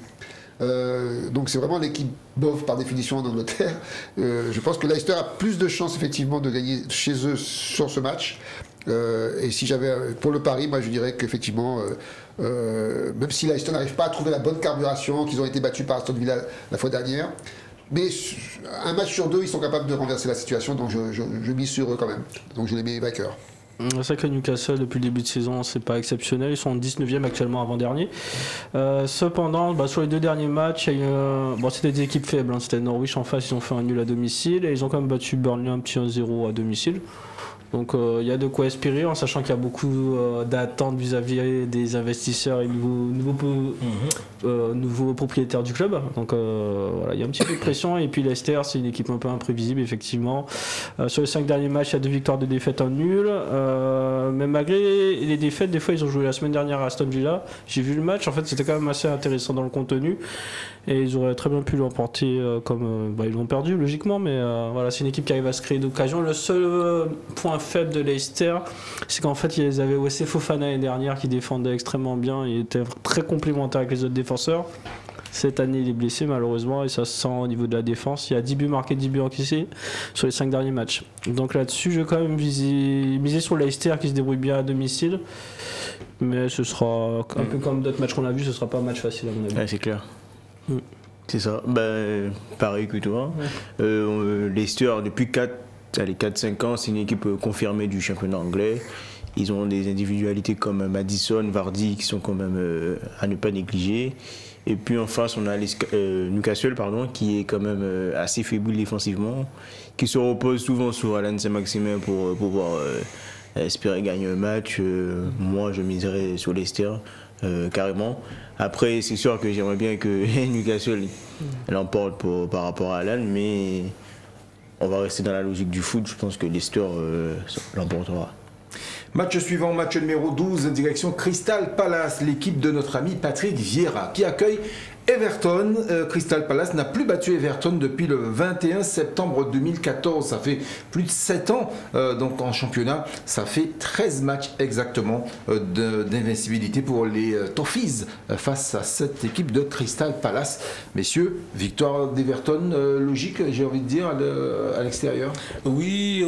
donc c'est vraiment l'équipe bof par définition en Angleterre. Je pense que Leicester a plus de chances effectivement de gagner chez eux sur ce match. Et si j'avais pour le pari, moi je dirais qu'effectivement, même si Leicester n'arrive pas à trouver la bonne carburation, qu'ils ont été battus par Aston Villa la fois dernière, mais un match sur deux, ils sont capables de renverser la situation, donc je mise sur eux quand même. Donc je les mets vainqueurs. C'est vrai que Newcastle, depuis le début de saison, c'est pas exceptionnel. Ils sont 19e actuellement, avant-dernier. Cependant, sur les 2 derniers matchs, il y a eu, c'était des équipes faibles. Hein. C'était Norwich en face, ils ont fait un nul à domicile. Et ils ont quand même battu Burnley un petit 1-0 à domicile. Donc il y a de quoi espérer, en sachant qu'il y a beaucoup d'attentes vis-à-vis des investisseurs et nouveaux propriétaires du club. Donc voilà, il y a un petit peu de pression. Et puis Leicester, c'est une équipe un peu imprévisible, effectivement. Sur les 5 derniers matchs, il y a 2 victoires, 2 défaites, un nul. Mais malgré les défaites, des fois ils ont joué la semaine dernière à Aston Villa. J'ai vu le match, en fait c'était quand même assez intéressant dans le contenu. Et ils auraient très bien pu l'emporter ils l'ont perdu logiquement, mais voilà, c'est une équipe qui arrive à se créer d'occasion. Le seul point faible de Leicester, c'est qu'en fait ils avaient Wesley Fofana l'année dernière qui défendait extrêmement bien, il était très complémentaire avec les autres défenseurs. Cette année il est blessé malheureusement et ça se sent au niveau de la défense. Il y a 10 buts marqués, 10 buts encaissés sur les 5 derniers matchs. Donc là-dessus je vais quand même miser sur Leicester qui se débrouille bien à domicile. Mais ce sera un peu comme d'autres matchs qu'on a vus, ce sera pas un match facile à mon avis. Ouais, c'est clair. C'est ça, pareil que toi. Leicester, depuis 4-5 ans, c'est une équipe confirmée du championnat anglais. Ils ont des individualités comme Maddison, Vardy qui sont quand même à ne pas négliger. Et puis en face, on a Newcastle qui est quand même assez faible défensivement, qui se repose souvent sur Alan Saint-Maximin pour pouvoir espérer gagner un match. Moi, je miserais sur Leicester. Carrément. Après, c'est sûr que j'aimerais bien que Newcastle l'emporte par rapport à Alan, mais on va rester dans la logique du foot. Je pense que Leicester l'emportera. Match suivant, match numéro 12, direction Crystal Palace, l'équipe de notre ami Patrick Vieira qui accueille Everton. Crystal Palace n'a plus battu Everton depuis le 21 septembre 2014. Ça fait plus de 7 ans donc en championnat. Ça fait 13 matchs exactement d'invincibilité pour les Toffees face à cette équipe de Crystal Palace. Messieurs, victoire d'Everton logique, j'ai envie de dire, à l'extérieur. Oui,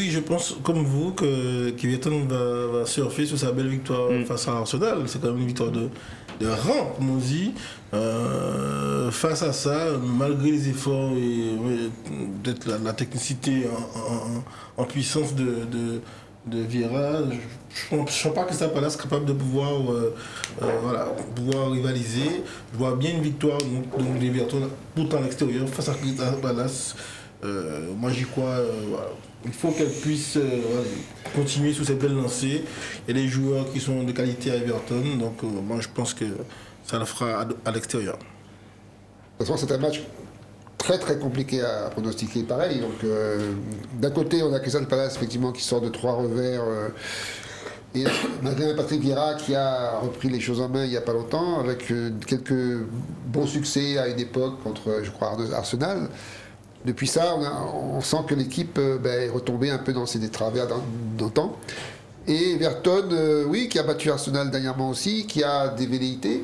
je pense comme vous qu'Everton va surfer sur sa belle victoire face à Arsenal. C'est quand même une victoire de rang, comme on dit. Face à ça, malgré les efforts et peut-être la technicité en puissance de Vieira, je ne sens pas que Crystal Palace capable de pouvoir rivaliser. Je vois bien une victoire donc d'Everton tout à l'extérieur face à Crystal Palace. Moi j'y crois. Il faut qu'elle puisse continuer sous cette belle lancée. Il y a des joueurs qui sont de qualité à Everton, donc moi je pense que ça le fera à l'extérieur. De toute façon, c'est un match très très compliqué à pronostiquer pareil. Donc d'un côté, on a Crystal Palace effectivement qui sort de 3 revers. Et malgré Patrick Vieira qui a repris les choses en main il n'y a pas longtemps, avec quelques bons succès à une époque contre, je crois, Arsenal. Depuis ça, on sent que l'équipe est retombée un peu dans ses travers d'antan. Et Everton, qui a battu Arsenal dernièrement aussi, qui a des velléités.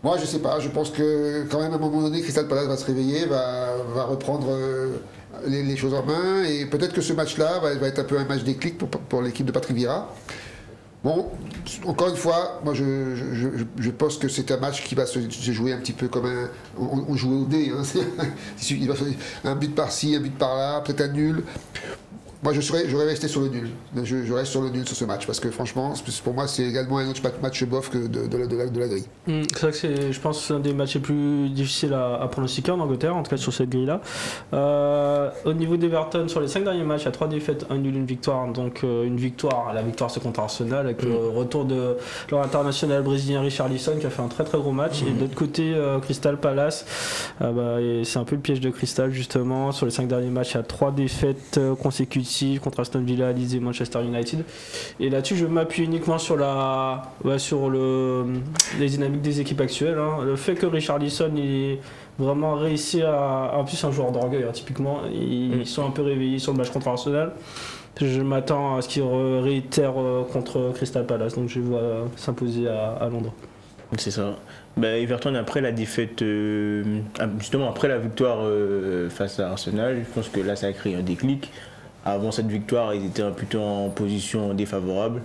Moi, je ne sais pas, je pense que quand même à un moment donné, Crystal Palace va se réveiller, va reprendre les choses en main. Et peut-être que ce match-là va être un peu un match déclic pour l'équipe de Patrick Vieira. Bon, encore une fois, moi je pense que c'est un match qui va se jouer un petit peu comme on jouait au dé. Hein, il va un but par-ci, un but par-là, peut-être un nul. Moi, j'aurais resté sur le nul. Je reste sur le nul sur ce match parce que franchement, pour moi, c'est également un autre match bof que de la grille. C'est vrai que je pense que c'est un des matchs les plus difficiles à pronostiquer en Angleterre, en tout cas sur cette grille-là. Au niveau d'Everton, sur les 5 derniers matchs, il y a 3 défaites, 1 nul, 1 victoire. Donc une victoire, la victoire c'est contre Arsenal avec le retour de leur international brésilien Richarlison qui a fait un très très gros match. Et de l'autre côté, Crystal Palace, c'est un peu le piège de Crystal justement. Sur les 5 derniers matchs, il y a 3 défaites consécutives contre Aston Villa, Leeds et Manchester United. Et là-dessus, je m'appuie uniquement sur les dynamiques des équipes actuelles. Hein. Le fait que Richarlison ait vraiment réussi en plus, un joueur d'orgueil, hein, typiquement. Ils sont un peu réveillés sur le match contre Arsenal. Je m'attends à ce qu'il réitère contre Crystal Palace. Donc je vois s'imposer à Londres. C'est ça. Everton, après la défaite, justement après la victoire face à Arsenal, je pense que là, ça a créé un déclic. Avant cette victoire, ils étaient plutôt en position défavorable.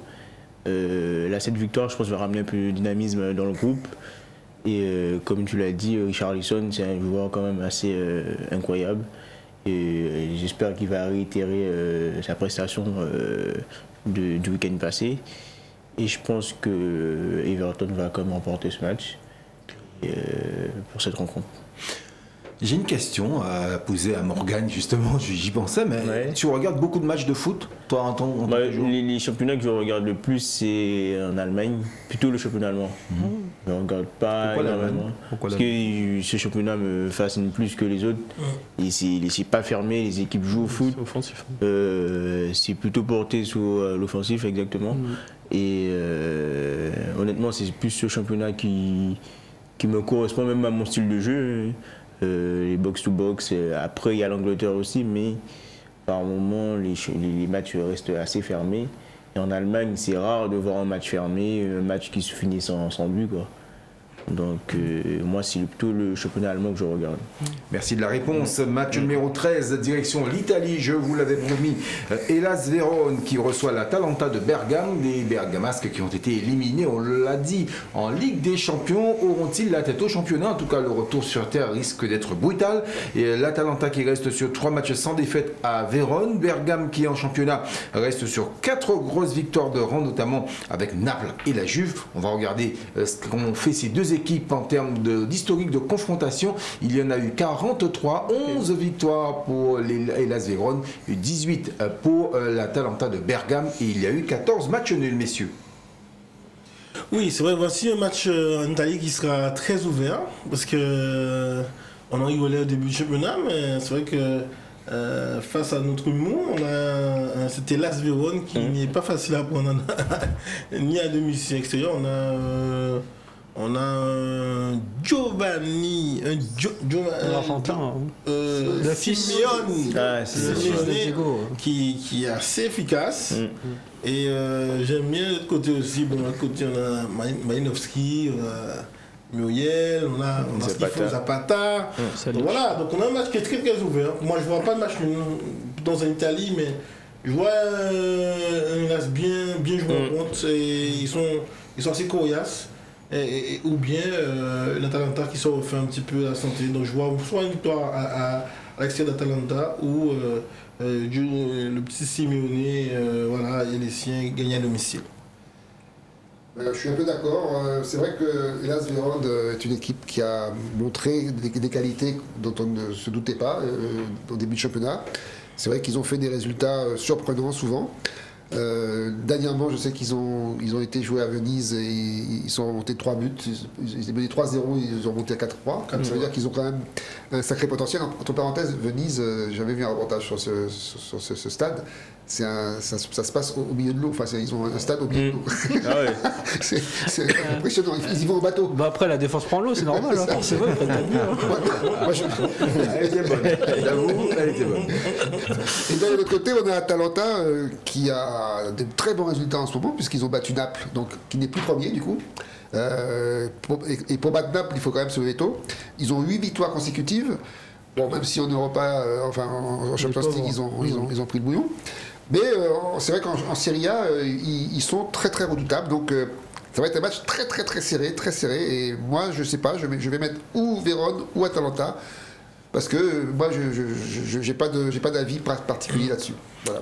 Là, cette victoire, je pense, va ramener un peu de dynamisme dans le groupe. Et comme tu l'as dit, Richarlison, c'est un joueur quand même assez incroyable. Et j'espère qu'il va réitérer sa prestation du week-end passé. Et je pense que Everton va quand même remporter ce match pour cette rencontre. J'ai une question à poser à Morgane, justement, j'y pensais, mais Ouais. tu regardes beaucoup de matchs de foot, toi, en tant que joueur? Les championnats que je regarde le plus, c'est en Allemagne, plutôt le championnat allemand. Je ne regarde pas Pourquoi énormément. l'Allemagne? Pourquoi Parce que ce championnat me fascine plus que les autres. Et c'est pas fermé, les équipes jouent au foot. C'est offensif. C'est plutôt porté sur l'offensif, exactement. Et honnêtement, c'est plus ce championnat qui me correspond même à mon style de jeu. Les box-to-box. Après, il y a l'Angleterre aussi, mais par moments, les matchs restent assez fermés. Et en Allemagne, c'est rare de voir un match fermé, un match qui se finit sans but, quoi. Donc, moi, c'est plutôt le championnat allemand que je regarde. Merci de la réponse. Match numéro 13, direction l'Italie, je vous l'avais promis. Hellas Vérone qui reçoit l'Atalanta de Bergame. Des Bergamasques qui ont été éliminés, on l'a dit, en Ligue des Champions. Auront-ils la tête au championnat? En tout cas, le retour sur terre risque d'être brutal. Et l'Atalanta qui reste sur 3 matchs sans défaite à Vérone. Bergame qui en championnat reste sur 4 grosses victoires de rang, notamment avec Naples et la Juve. On va regarder ce qu'ont fait ces deux équipes en termes d'historique de confrontation. Il y en a eu 43, 11 victoires pour les Hellas Vérone, 18 pour l'Atalanta de Bergame et il y a eu 14 matchs nuls, messieurs. Oui, c'est vrai, voici un match en Italie qui sera très ouvert parce que on en rigolait au début du championnat, mais c'est vrai que face à notre humour, c'était Hellas Vérone qui n'est pas facile à prendre ni à domicile extérieur. On a un Giovanni, L'Argentin, le Simeone, Ah, le c'est Simeone qui est assez efficace. Et j'aime bien l'autre côté aussi. Bon, de l'autre côté, on a Malinowski, on a Muriel, on a Zapata. Donc voilà, donc on a un match qui est très très ouvert. Moi, je vois pas de match dans en Italie, mais je vois un Hellas bien joué en compte. Et ils sont assez coriaces. Ou bien l'Atalanta qui sort fait un petit peu la santé. Donc je vois soit une victoire à l'extérieur d'Atalanta ou le petit Simeone voilà, et les siens gagnent à domicile. Je suis un peu d'accord. C'est vrai que Hellas Vérone est une équipe qui a montré des qualités dont on ne se doutait pas au début du championnat. C'est vrai qu'ils ont fait des résultats surprenants souvent. Dernièrement, je sais qu'ils ont été joués à Venise et ils sont remontés 3 buts. Ils étaient menés 3-0, ils ont remonté à 4-3. Ça veut dire qu'ils ont quand même un sacré potentiel. Entre parenthèses, Venise, j'avais vu un reportage sur ce stade. Ça se passe au milieu de l'eau. Enfin, ils ont un stade au milieu de l'eau. Ah ouais. C'est impressionnant. Ils y vont au bateau. Bah après, la défense prend l'eau, c'est normal. Hein, forcément, ils prennent pas de but, hein. Elle était bonne, j'avoue, elle était bonne. Et de l'autre côté, on a Atalanta qui a de très bons résultats en ce moment, puisqu'ils ont battu Naples, donc qui n'est plus premier du coup. Et pour battre Naples, il faut quand même se lever tôt. Ils ont 8 victoires consécutives. Bon, même si en Europa, en Champions League, ils ont pris le bouillon. Mais c'est vrai qu'en Serie A, ils sont très très redoutables. Donc ça va être un match très très très serré, très serré. Et moi, je sais pas, je vais mettre ou Vérone ou Atalanta. Parce que moi, je n'ai pas d'avis particulier là-dessus. Voilà.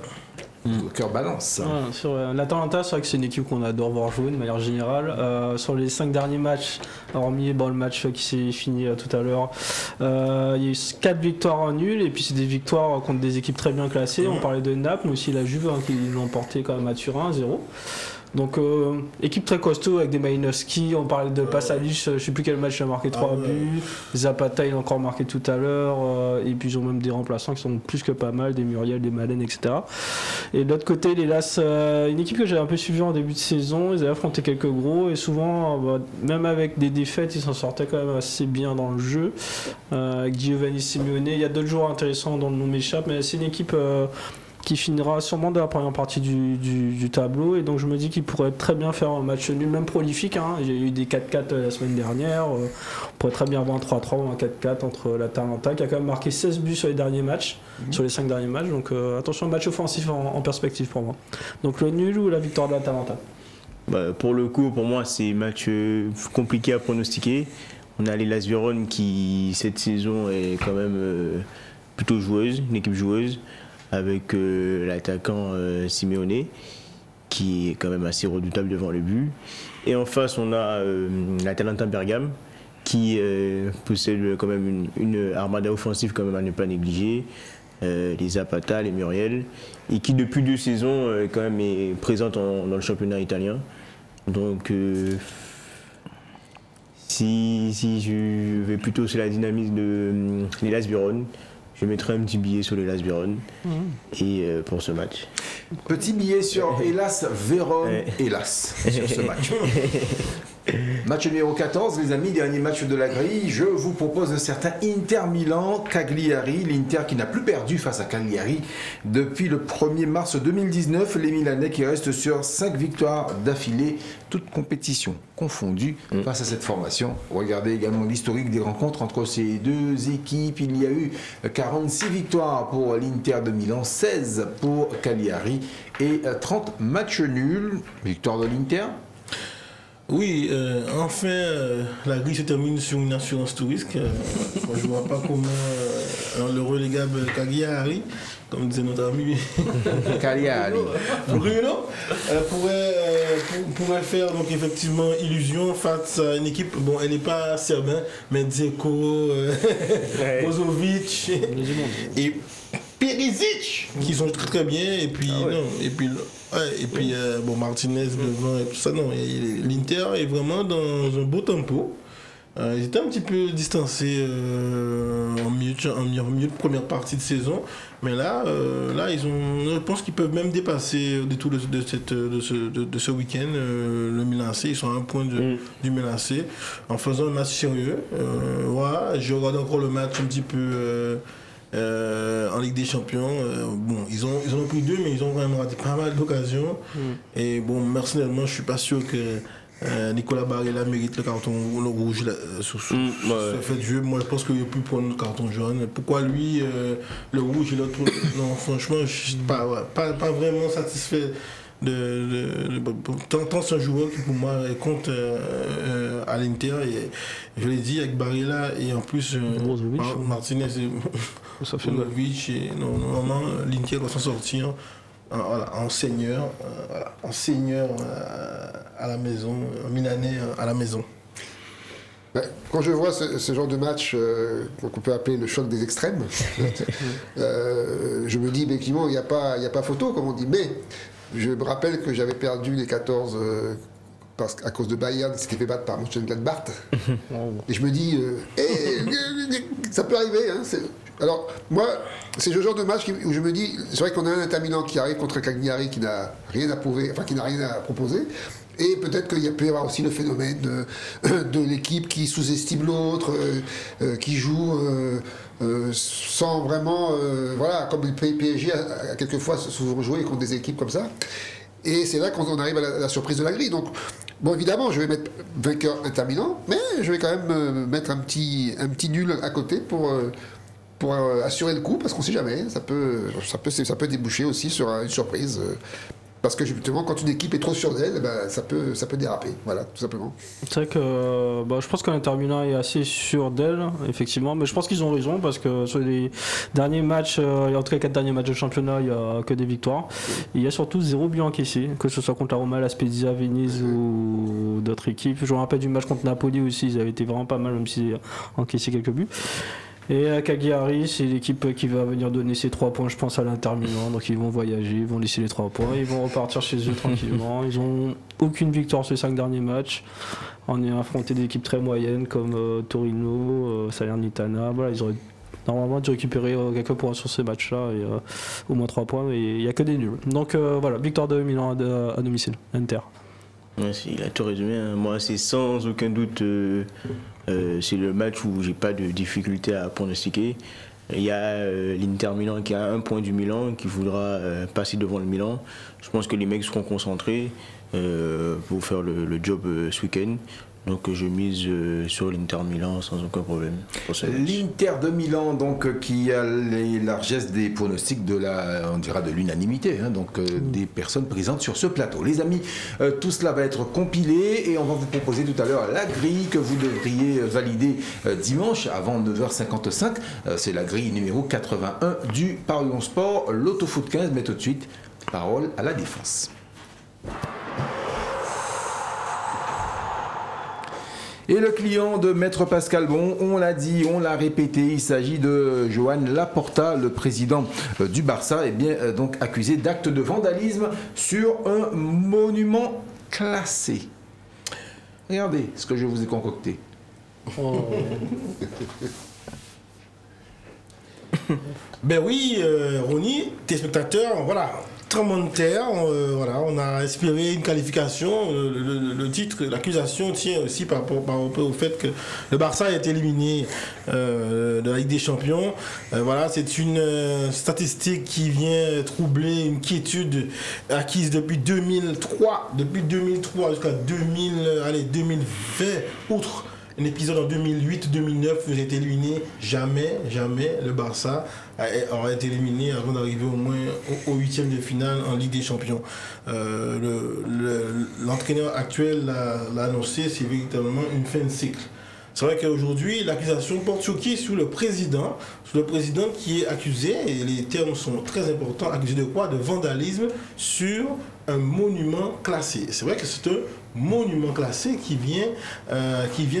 Le cœur balance. Ouais, sur l'Atalanta, c'est vrai que c'est une équipe qu'on adore voir jouer de manière générale. Sur les 5 derniers matchs, hormis le match qui s'est fini tout à l'heure, il y a eu 4 victoires nuls et puis c'est des victoires contre des équipes très bien classées. On parlait de Naples, mais aussi la Juve qui l'ont emporté quand même à Turin 1-0. Donc équipe très costaud avec des Malinowski, on parlait de Pasalic, je sais plus quel match il a marqué 3 buts, Zapata il a encore marqué tout à l'heure, et puis ils ont même des remplaçants qui sont plus que pas mal, des Muriel, des Malen, etc. Et de l'autre côté, les Hellas, une équipe que j'ai un peu suivie en début de saison, ils avaient affronté quelques gros, et souvent, même avec des défaites, ils s'en sortaient quand même assez bien dans le jeu, avec Giovanni Simeone, il y a d'autres joueurs intéressants dont le nom m'échappe, mais c'est une équipe... qui finira sûrement dans la première partie du tableau, et donc je me dis qu'il pourrait très bien faire un match nul, même prolifique, hein. J'ai eu des 4-4 la semaine dernière, on pourrait très bien avoir un 3-3 ou un 4-4 entre l'Atalanta qui a quand même marqué 16 buts sur les derniers matchs, sur les 5 derniers matchs, donc attention, match offensif en perspective pour moi. Donc le nul ou la victoire de l'Atalanta? Pour le coup, pour moi, c'est un match compliqué à pronostiquer. On a l'Hellas Vérone qui, cette saison, est quand même plutôt joueuse, une équipe joueuse, avec l'attaquant Simeone, qui est quand même assez redoutable devant le but. Et en face, on a l'Atalanta Bergame, qui possède quand même une armada offensive quand même à ne pas négliger. Les Zapata, les Muriel, et qui depuis 2 saisons quand même est présente dans le championnat italien. Donc si je vais plutôt sur la dynamique de l'Hellas Vérone, je mettrai un petit billet sur l'Hellas Vérone et pour ce match. Petit billet sur Hellas Vérone, hélas, sur ce match. Match numéro 14, les amis, dernier match de la grille. Je vous propose un certain Inter Milan Cagliari. L'Inter qui n'a plus perdu face à Cagliari depuis le 1er mars 2019. Les Milanais qui restent sur 5 victoires d'affilée, toutes compétitions confondues face à cette formation. Regardez également l'historique des rencontres entre ces deux équipes. Il y a eu 46 victoires pour l'Inter de Milan, 16 pour Cagliari et 30 matchs nuls. Victoire de l'Inter. Oui, enfin, la grille se termine sur une assurance tout risque. Moi, je ne vois pas comment le relégable Cagliari, comme disait notre ami Cagliari, Bruno, pourrait faire donc effectivement illusion face à une équipe. Bon, elle n'est pas serbe, mais Dzeko, Brozovic et Perisic qui sont très très bien. Et puis, bon, Martinez devant et tout ça. Non, l'Inter est vraiment dans un beau tempo. Ils étaient un petit peu distancés en milieu de première partie de saison. Mais là, je pense qu'ils peuvent même dépasser au détour de ce week-end le Milan AC. Ils sont à un point du Milan AC en faisant un match sérieux. Voilà, je regarde encore le match un petit peu en Ligue des Champions. Bon, ils ont pris 2, mais ils ont quand même raté pas mal d'occasions. Et bon, personnellement, je suis pas sûr que Nicolas Barella mérite le carton rouge sur ce fait de jeu. Moi, je pense qu'il aurait pu prendre le carton jaune. Pourquoi lui, le rouge et l'autre? Non, franchement, je suis pas vraiment satisfait. Tant c'est un joueur qui pour moi compte à l'Inter, et je l'ai dit, avec Barella et en plus Martinez et Brozovic, et normalement l'Inter doit s'en sortir en seigneur, à la maison, en Milanais à la maison. Quand je vois ce genre de match qu'on peut appeler le choc des extrêmes, je me dis effectivement il n'y a pas photo comme on dit, mais je me rappelle que j'avais perdu les 14 à cause de Bayern, qui s'était fait battre par Mönchengladbach. Et je me dis, ça peut arriver. Hein, alors, moi, c'est le genre de match où je me dis, c'est vrai qu'on a un Inter Milan qui arrive contre Cagliari qui n'a rien à prouver, enfin qui n'a rien à proposer. Et peut-être qu'il peut y avoir aussi le phénomène de l'équipe qui sous-estime l'autre, qui joue sans vraiment, voilà, comme le PSG a quelquefois souvent joué contre des équipes comme ça. Et c'est là qu'on arrive à la surprise de la grille. Donc, bon, évidemment, je vais mettre vainqueur Inter Milan, mais je vais quand même mettre un petit nul à côté pour assurer le coup, parce qu'on ne sait jamais. Ça peut déboucher aussi sur une surprise. Parce que justement, quand une équipe est trop sûre d'elle, ça peut déraper, voilà, tout simplement. C'est vrai que je pense que l'Inter Milan est assez sûr d'elle, effectivement, mais je pense qu'ils ont raison, parce que sur les derniers matchs, en tout cas 4 derniers matchs de championnat, il n'y a que des victoires. Et il y a surtout 0 but encaissé, que ce soit contre la Roma, la Spezia, Venise ou d'autres équipes. Je me rappelle du match contre Napoli aussi, ils avaient été vraiment pas mal, même s'ils ont encaissé quelques buts. Et Cagliari, c'est l'équipe qui va venir donner ses 3 points, je pense, à l'Inter Milan. Donc ils vont voyager, ils vont laisser les 3 points, ils vont repartir chez eux tranquillement. Ils n'ont aucune victoire sur les 5 derniers matchs. On est affronté des équipes très moyennes comme Torino, Salernitana. Voilà, ils auraient normalement dû récupérer quelques points sur ces matchs-là, et au moins 3 points, mais il n'y a que des nuls. Donc voilà, victoire de Milan à domicile, Inter. Ouais, il a tout résumé. Hein. Moi, c'est sans aucun doute, c'est le match où j'ai pas de difficulté à pronostiquer. Il y a l'Inter Milan qui a 1 point du Milan, qui voudra passer devant le Milan. Je pense que les mecs seront concentrés pour faire le job ce week-end. Donc je mise sur l'Inter Milan sans aucun problème. L'Inter de Milan, donc, qui a les largesses des pronostics on dira de l'unanimité, hein, donc des personnes présentes sur ce plateau. Les amis, tout cela va être compilé et on va vous proposer tout à l'heure la grille que vous devriez valider dimanche avant 9h55. C'est la grille numéro 81 du Parions Sport, l'Autofoot 15. Mais tout de suite, parole à la défense. Et le client de Maître Pascal Bon, on l'a dit, on l'a répété, il s'agit de Joan Laporta, le président du Barça, donc accusé d'acte de vandalisme sur un monument classé. Regardez ce que je vous ai concocté. Oh. Ben oui, Ronnie, téléspectateurs, voilà, tremblement de terre, voilà, on a espéré une qualification. Le titre, l'accusation tient aussi par rapport au fait que le Barça a été éliminé de la Ligue des Champions. Voilà, c'est une statistique qui vient troubler une quiétude acquise depuis 2003 jusqu'à 2020, outre un épisode en 2008-2009 où j'ai été éliminé. Jamais le Barça aurait été éliminé avant d'arriver au moins au huitième de finale en Ligue des Champions. L'entraîneur actuel l'a annoncé, c'est véritablement une fin de cycle. C'est vrai qu'aujourd'hui, l'accusation porte sur qui? Sur le président qui est accusé, et les termes sont très importants, accusé de quoi? De vandalisme sur un monument classé. C'est vrai que c'est un monument classé qui vient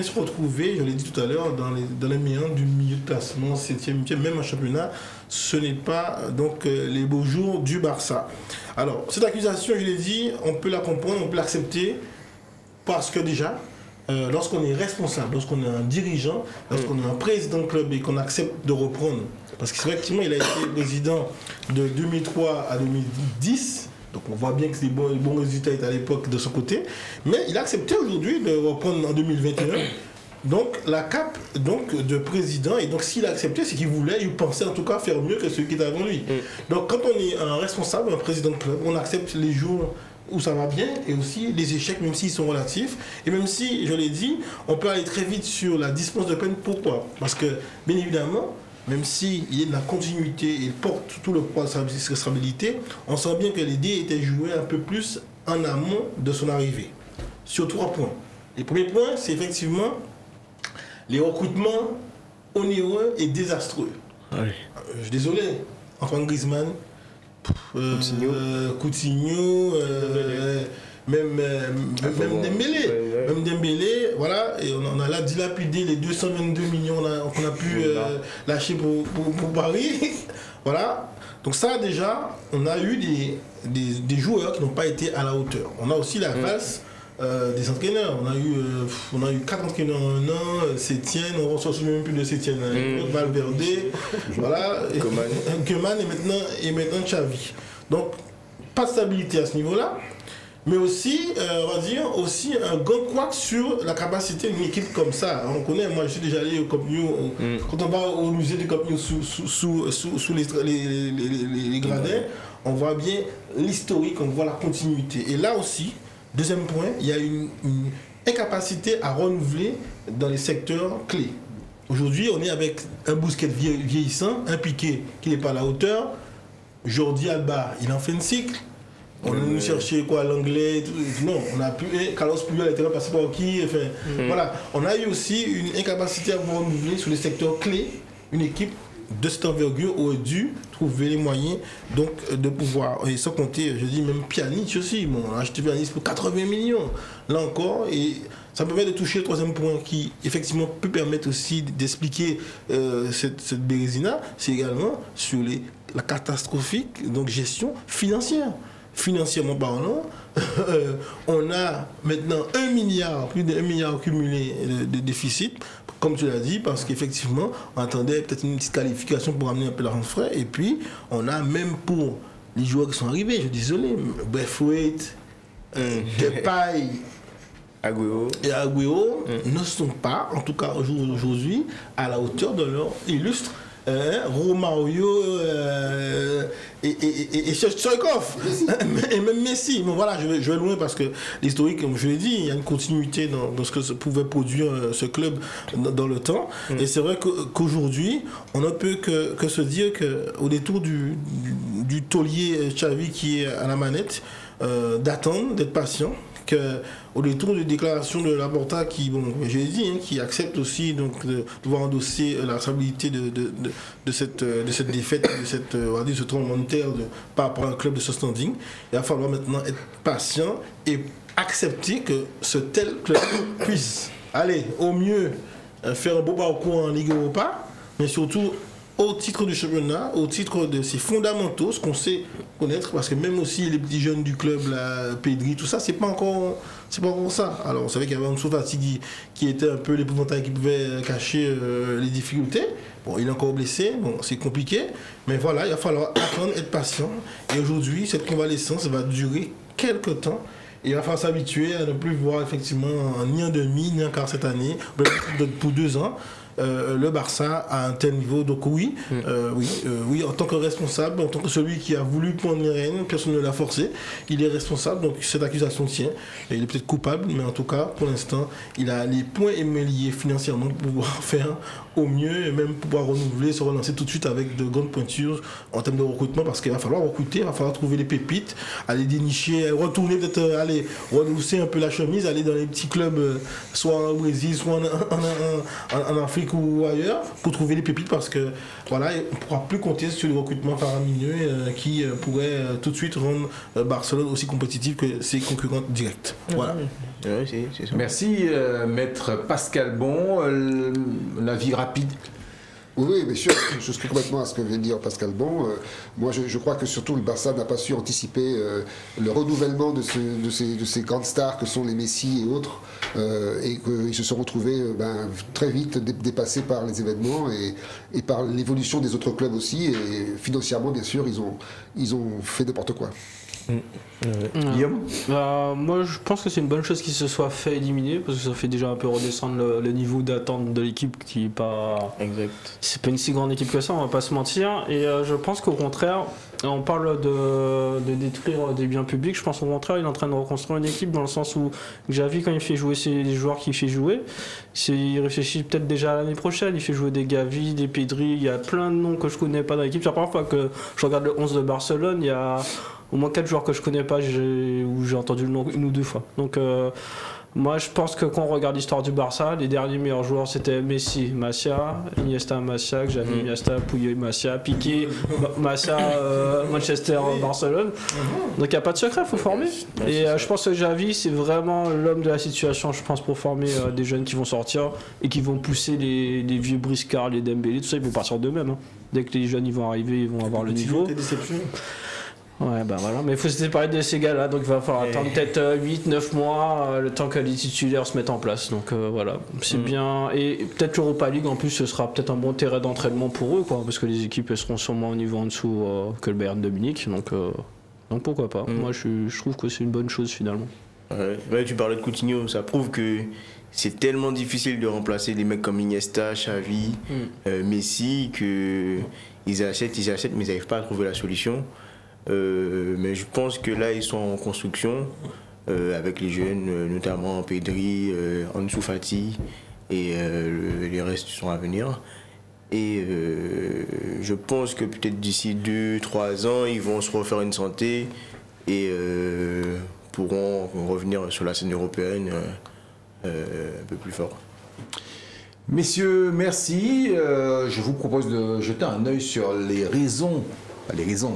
se retrouver, je l'ai dit tout à l'heure, dans les méandres du milieu de classement, 7e, 8e, même en championnat. Ce n'est pas donc les beaux jours du Barça. Alors, cette accusation, je l'ai dit, on peut la comprendre, on peut l'accepter, parce que déjà, lorsqu'on est responsable, lorsqu'on est un dirigeant, lorsqu'on est un président de club et qu'on accepte de reprendre, parce qu'effectivement il a été président de 2003 à 2010, donc on voit bien que les bons résultats étaient à l'époque de son côté, mais il a accepté aujourd'hui de reprendre en 2021. Donc la cape de président, et donc s'il a accepté, c'est qu'il voulait, il pensait en tout cas faire mieux que ceux qui étaient avant lui. Donc quand on est un responsable, un président de club, on accepte les jours où ça va bien et aussi les échecs, même s'ils sont relatifs. Et même si, je l'ai dit, on peut aller très vite sur la dispense de peine. Pourquoi? Parce que, bien évidemment, même s'il y a de la continuité et il porte tout le poids de sa responsabilité, on sent bien que les dés étaient joués un peu plus en amont de son arrivée. Sur 3 points. Le premier point, c'est effectivement les recrutements onéreux et désastreux. Oui. Je suis désolé, Antoine Griezmann, Coutinho, même Dembélé, voilà, et on a là dilapidé les 222 millions qu'on a pu lâcher pour Paris, voilà. Donc ça déjà, on a eu des joueurs qui n'ont pas été à la hauteur. On a aussi la valse des entraîneurs. On a eu 4 entraîneurs en un an, Sétienne, on ne se souvient même plus de Sétienne, Valverde, voilà, Koeman et maintenant Xavi. Donc, pas de stabilité à ce niveau-là, mais aussi, on va dire, aussi un grand couac sur la capacité d'une équipe comme ça. On connaît, moi je suis déjà allé au Camp Nou, quand on va au musée du Camp Nou sous les gradins, on voit bien l'historique, on voit la continuité. Et là aussi, deuxième point, il y a une incapacité à renouveler dans les secteurs clés. Aujourd'hui, on est avec un Busquets vieillissant, un Piqué qui n'est pas à la hauteur. Jordi Alba, il en fait un cycle. On a nous chercher quoi, l'anglais, non, on a pu. Carlos Puyol était passé par qui, enfin, voilà. On a eu aussi une incapacité à renouveler sur les secteurs clés. Une équipe de cette envergure aurait dû trouver les moyens donc de pouvoir, et sans compter, je dis même Pjanic aussi, bon, on a acheté Pjanic pour 80 millions, là encore, et ça permet de toucher le troisième point qui effectivement peut permettre aussi d'expliquer cette Bérésina, c'est également sur la catastrophique donc gestion financière. Financièrement parlant, on a maintenant plus de 1 milliard cumulé de déficit, comme tu l'as dit, parce qu'effectivement, on attendait peut-être une petite qualification pour amener un peu l'argent frais, et puis on a même pour les joueurs qui sont arrivés, je suis désolé, Braithwaite, Depay et Agüero ne sont pas, en tout cas aujourd'hui, à la hauteur de leur illustre Romario et et Stoïkov, et même Messi. Bon voilà, je vais loin parce que l'historique, comme je l'ai dit, il y a une continuité dans ce que pouvait produire ce club dans le temps. Et c'est vrai qu'aujourd'hui, on ne peut que se dire qu'au détour du taulier Xavi qui est à la manette, d'attendre, d'être patient, qu'au détour de déclaration de Laporta qui, bon, je l'ai dit, qui accepte aussi donc, de devoir endosser la responsabilité de cette défaite, on va dire, ce tremblement de terre par rapport à un club de ce standing, il va falloir maintenant être patient et accepter que ce tel club puisse aller au mieux faire un beau parcours en Ligue Europa, mais surtout au titre du championnat, au titre de ses fondamentaux, ce qu'on sait connaître, parce que même aussi les petits jeunes du club, la Pedri, tout ça, c'est pas encore ça. Alors on savait qu'il y avait Ansu Fati qui était un peu l'épouvantail qui pouvait cacher les difficultés. Bon, il est encore blessé, bon, c'est compliqué, mais voilà, il va falloir attendre, être patient. Et aujourd'hui, cette convalescence va durer quelques temps. Il va falloir s'habituer à ne plus voir effectivement ni un demi, ni un quart cette année, pour 2 ans. Le Barça à un tel niveau, donc oui, en tant que responsable, en tant que celui qui a voulu prendre les rênes, personne ne l'a forcé, il est responsable, donc cette accusation tient, et il est peut-être coupable, mais en tout cas, pour l'instant, il a les points émeliés financièrement pour pouvoir faire au mieux, et même pouvoir renouveler, se relancer tout de suite avec de grandes pointures en termes de recrutement, parce qu'il va falloir recruter, il va falloir trouver les pépites, aller dénicher, retourner peut-être, aller relousser un peu la chemise, aller dans les petits clubs, soit au Brésil, soit en Afrique ou ailleurs, pour trouver les pépites, parce que voilà, on ne pourra plus compter sur le recrutement faramineux qui pourrait tout de suite rendre Barcelone aussi compétitif que ses concurrents directs. Voilà. Ouais, c'est ça. Merci, maître Pascal Bon. L'avis rapide. Oui, bien sûr, je souscris complètement à ce que vient de dire Pascal Bon. Moi, je crois que surtout le Barça n'a pas su anticiper le renouvellement de ces grandes stars que sont les Messi et autres, et qu'ils se sont retrouvés très vite dépassés par les événements et par l'évolution des autres clubs aussi. Et financièrement, bien sûr, ils ont fait n'importe quoi. Guillaume ? Moi je pense que c'est une bonne chose qu'il se soit fait éliminer parce que ça fait déjà un peu redescendre le niveau d'attente de l'équipe qui est pas. Exact. C'est pas une si grande équipe que ça, on va pas se mentir. Et je pense qu'au contraire, on parle de détruire des biens publics. Je pense au contraire, il est en train de reconstruire une équipe dans le sens où Xavi, quand il fait jouer les joueurs qu'il fait jouer, il réfléchit peut-être déjà à l'année prochaine. Il fait jouer des Gavi, des Pedri. Il y a plein de noms que je connais pas dans l'équipe. C'est la première fois que je regarde le 11 de Barcelone. Il y a au moins 4 joueurs que je connais pas où j'ai entendu le nom 1 ou 2 fois. Donc moi je pense que quand on regarde l'histoire du Barça, les derniers meilleurs joueurs c'était Messi, Masia, Iniesta, Masia, Xavi, Iniesta, Puyol, Masia, Piqué, Masia, Manchester, Barcelone. Donc il n'y a pas de secret, il faut former. Et je pense que Xavi c'est vraiment l'homme de la situation, je pense, pour former des jeunes qui vont sortir et qui vont pousser les vieux briscards, les Dembélé, tout ça, ils vont partir d'eux-mêmes. Hein. Dès que les jeunes ils vont arriver, ils vont avoir le niveau. Ouais, bah voilà, mais il faut se séparer de ces gars-là, donc il va falloir attendre peut-être 8-9 mois, le temps que les titulaires se mettent en place. Donc voilà, c'est bien. Et peut-être l'Europa League en plus, ce sera peut-être un bon terrain d'entraînement pour eux, quoi, parce que les équipes elles seront sûrement au niveau en dessous que le Bayern de Munich, donc pourquoi pas. Moi je trouve que c'est une bonne chose finalement. Ouais, tu parlais de Coutinho, ça prouve que c'est tellement difficile de remplacer des mecs comme Iniesta, Xavi, Messi, qu'ils achètent, mais ils n'arrivent pas à trouver la solution. Mais je pense que là ils sont en construction avec les jeunes, notamment Pedri, Ansu Fati et les restes sont à venir. Et je pense que peut-être d'ici 2-3 ans ils vont se refaire une santé et pourront revenir sur la scène européenne un peu plus fort. Messieurs, merci. Je vous propose de jeter un œil sur les raisons. Pas les raisons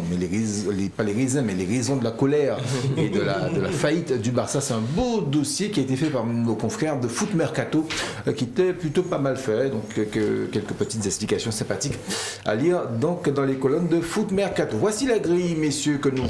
de la colère et de la faillite du Barça. C'est un beau dossier qui a été fait par nos confrères de Foot Mercato qui était plutôt pas mal fait. Donc quelques petites explications sympathiques à lire donc dans les colonnes de Foot Mercato. Voici la grille, messieurs, que nous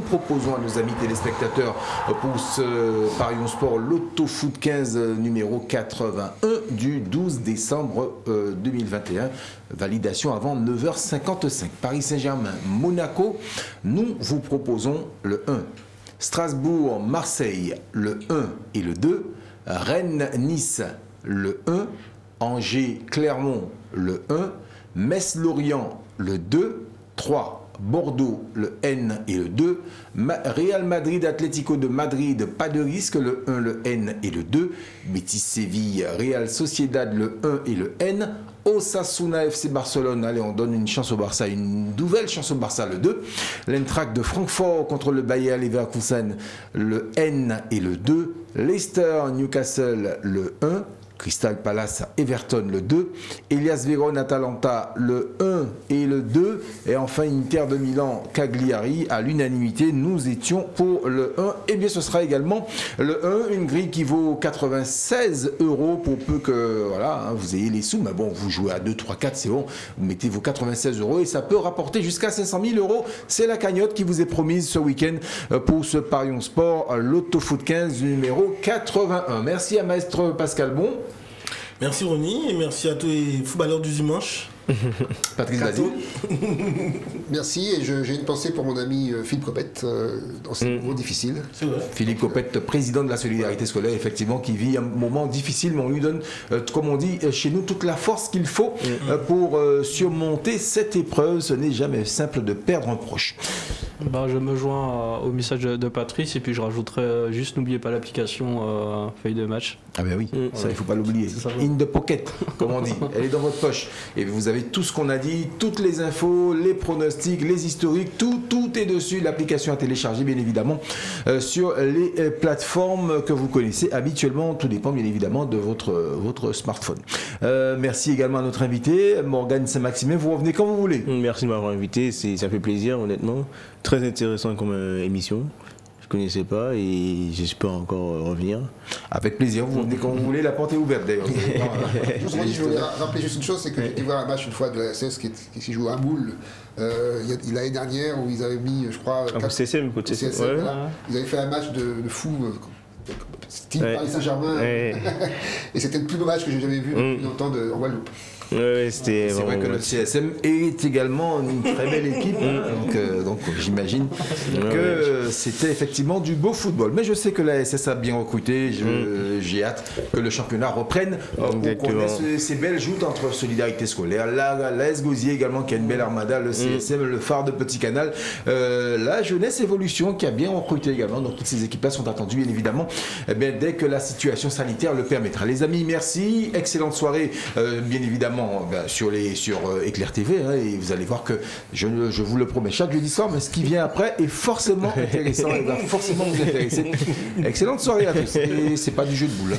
proposons à nos amis téléspectateurs pour ce Paris Sport Loto Foot 15 numéro 81 du 12 décembre 2021. Validation avant 9h55. Paris Saint-Germain, Monaco, nous vous proposons le 1. Strasbourg, Marseille, le 1 et le 2. Rennes, Nice, le 1. Angers, Clermont, le 1. Metz, Lorient, le 2. 3. Bordeaux, le N et le 2. Real Madrid, Atlético de Madrid, pas de risque, le 1, le N et le 2. Betis Séville, Real Sociedad, le 1 et le N. Osasuna FC Barcelone, allez, on donne une chance au Barça, une nouvelle chance au Barça, le 2. L'Eintracht de Francfort contre le Bayer Leverkusen, le N et le 2. Leicester Newcastle, le 1. Crystal Palace Everton, le 2. Elias Verona Atalanta, le 1 et le 2. Et enfin Inter de Milan Cagliari, à l'unanimité, nous étions pour le 1. Et bien ce sera également le 1, une grille qui vaut 96 € pour peu que voilà, hein, vous ayez les sous. Mais bon, vous jouez à 2, 3, 4, c'est bon. Vous mettez vos 96 € et ça peut rapporter jusqu'à 500 000 €. C'est la cagnotte qui vous est promise ce week-end pour ce Parion Sport Loto Foot 15 numéro 81. Merci à Maître Pascal Bon. Merci Ronnie et merci à tous les footballeurs du dimanche. Patrice Basile. Merci, et j'ai une pensée pour mon ami Philippe Copette dans ces moments difficiles. C'est vrai. Philippe Copette, président de la solidarité scolaire, effectivement, qui vit un moment difficile, mais on lui donne, comme on dit chez nous, toute la force qu'il faut pour surmonter cette épreuve. Ce n'est jamais simple de perdre un proche. Bah, je me joins au message de Patrice et puis je rajouterai juste n'oubliez pas l'application feuille de match. Ah ben oui, ça il ne faut pas l'oublier. In the pocket, comme on dit. Elle est dans votre poche. Et vous avez tout ce qu'on a dit, toutes les infos, les pronostics, les historiques, tout est dessus. L'application à télécharger, bien évidemment, sur les plateformes que vous connaissez habituellement. Tout dépend, bien évidemment, de votre smartphone. Merci également à notre invité, Morgane Saint-Maximin. Vous revenez quand vous voulez. Merci de m'avoir invité, ça fait plaisir, honnêtement. Très intéressant comme émission. Je ne connaissais pas et j'espère encore revenir. Avec plaisir, vous venez quand vous voulez, la porte est ouverte d'ailleurs. Je voulais rappeler juste une chose, c'est que j'ai été voir un match une fois de la SS qui joue à Moule l'année dernière où ils avaient mis, je crois, CSM, CSM, ouais. voilà. Ils avaient fait un match de fou. Style Paris Saint-Germain. Ouais. Et c'était le plus beau match que j'ai jamais vu depuis longtemps en Guadeloupe. Ouais, c'était c'est vrai que le CSM est également une très belle équipe, donc j'imagine que c'était effectivement du beau football. Mais je sais que la SS a bien recruté, j'ai hâte que le championnat reprenne pour qu'on ait ces belles joutes entre Solidarité Scolaire, la S Gosier également qui a une belle armada, le CSM, le Phare de Petit Canal, la Jeunesse Évolution qui a bien recruté également, donc toutes ces équipes-là sont attendues bien évidemment dès que la situation sanitaire le permettra. Les amis, merci, excellente soirée bien évidemment sur Éclair TV et vous allez voir que je vous le promets chaque jeudi soir, mais ce qui vient après est forcément intéressant et va forcément vous intéresser. Excellente soirée à tous et c'est pas du jeu de boules.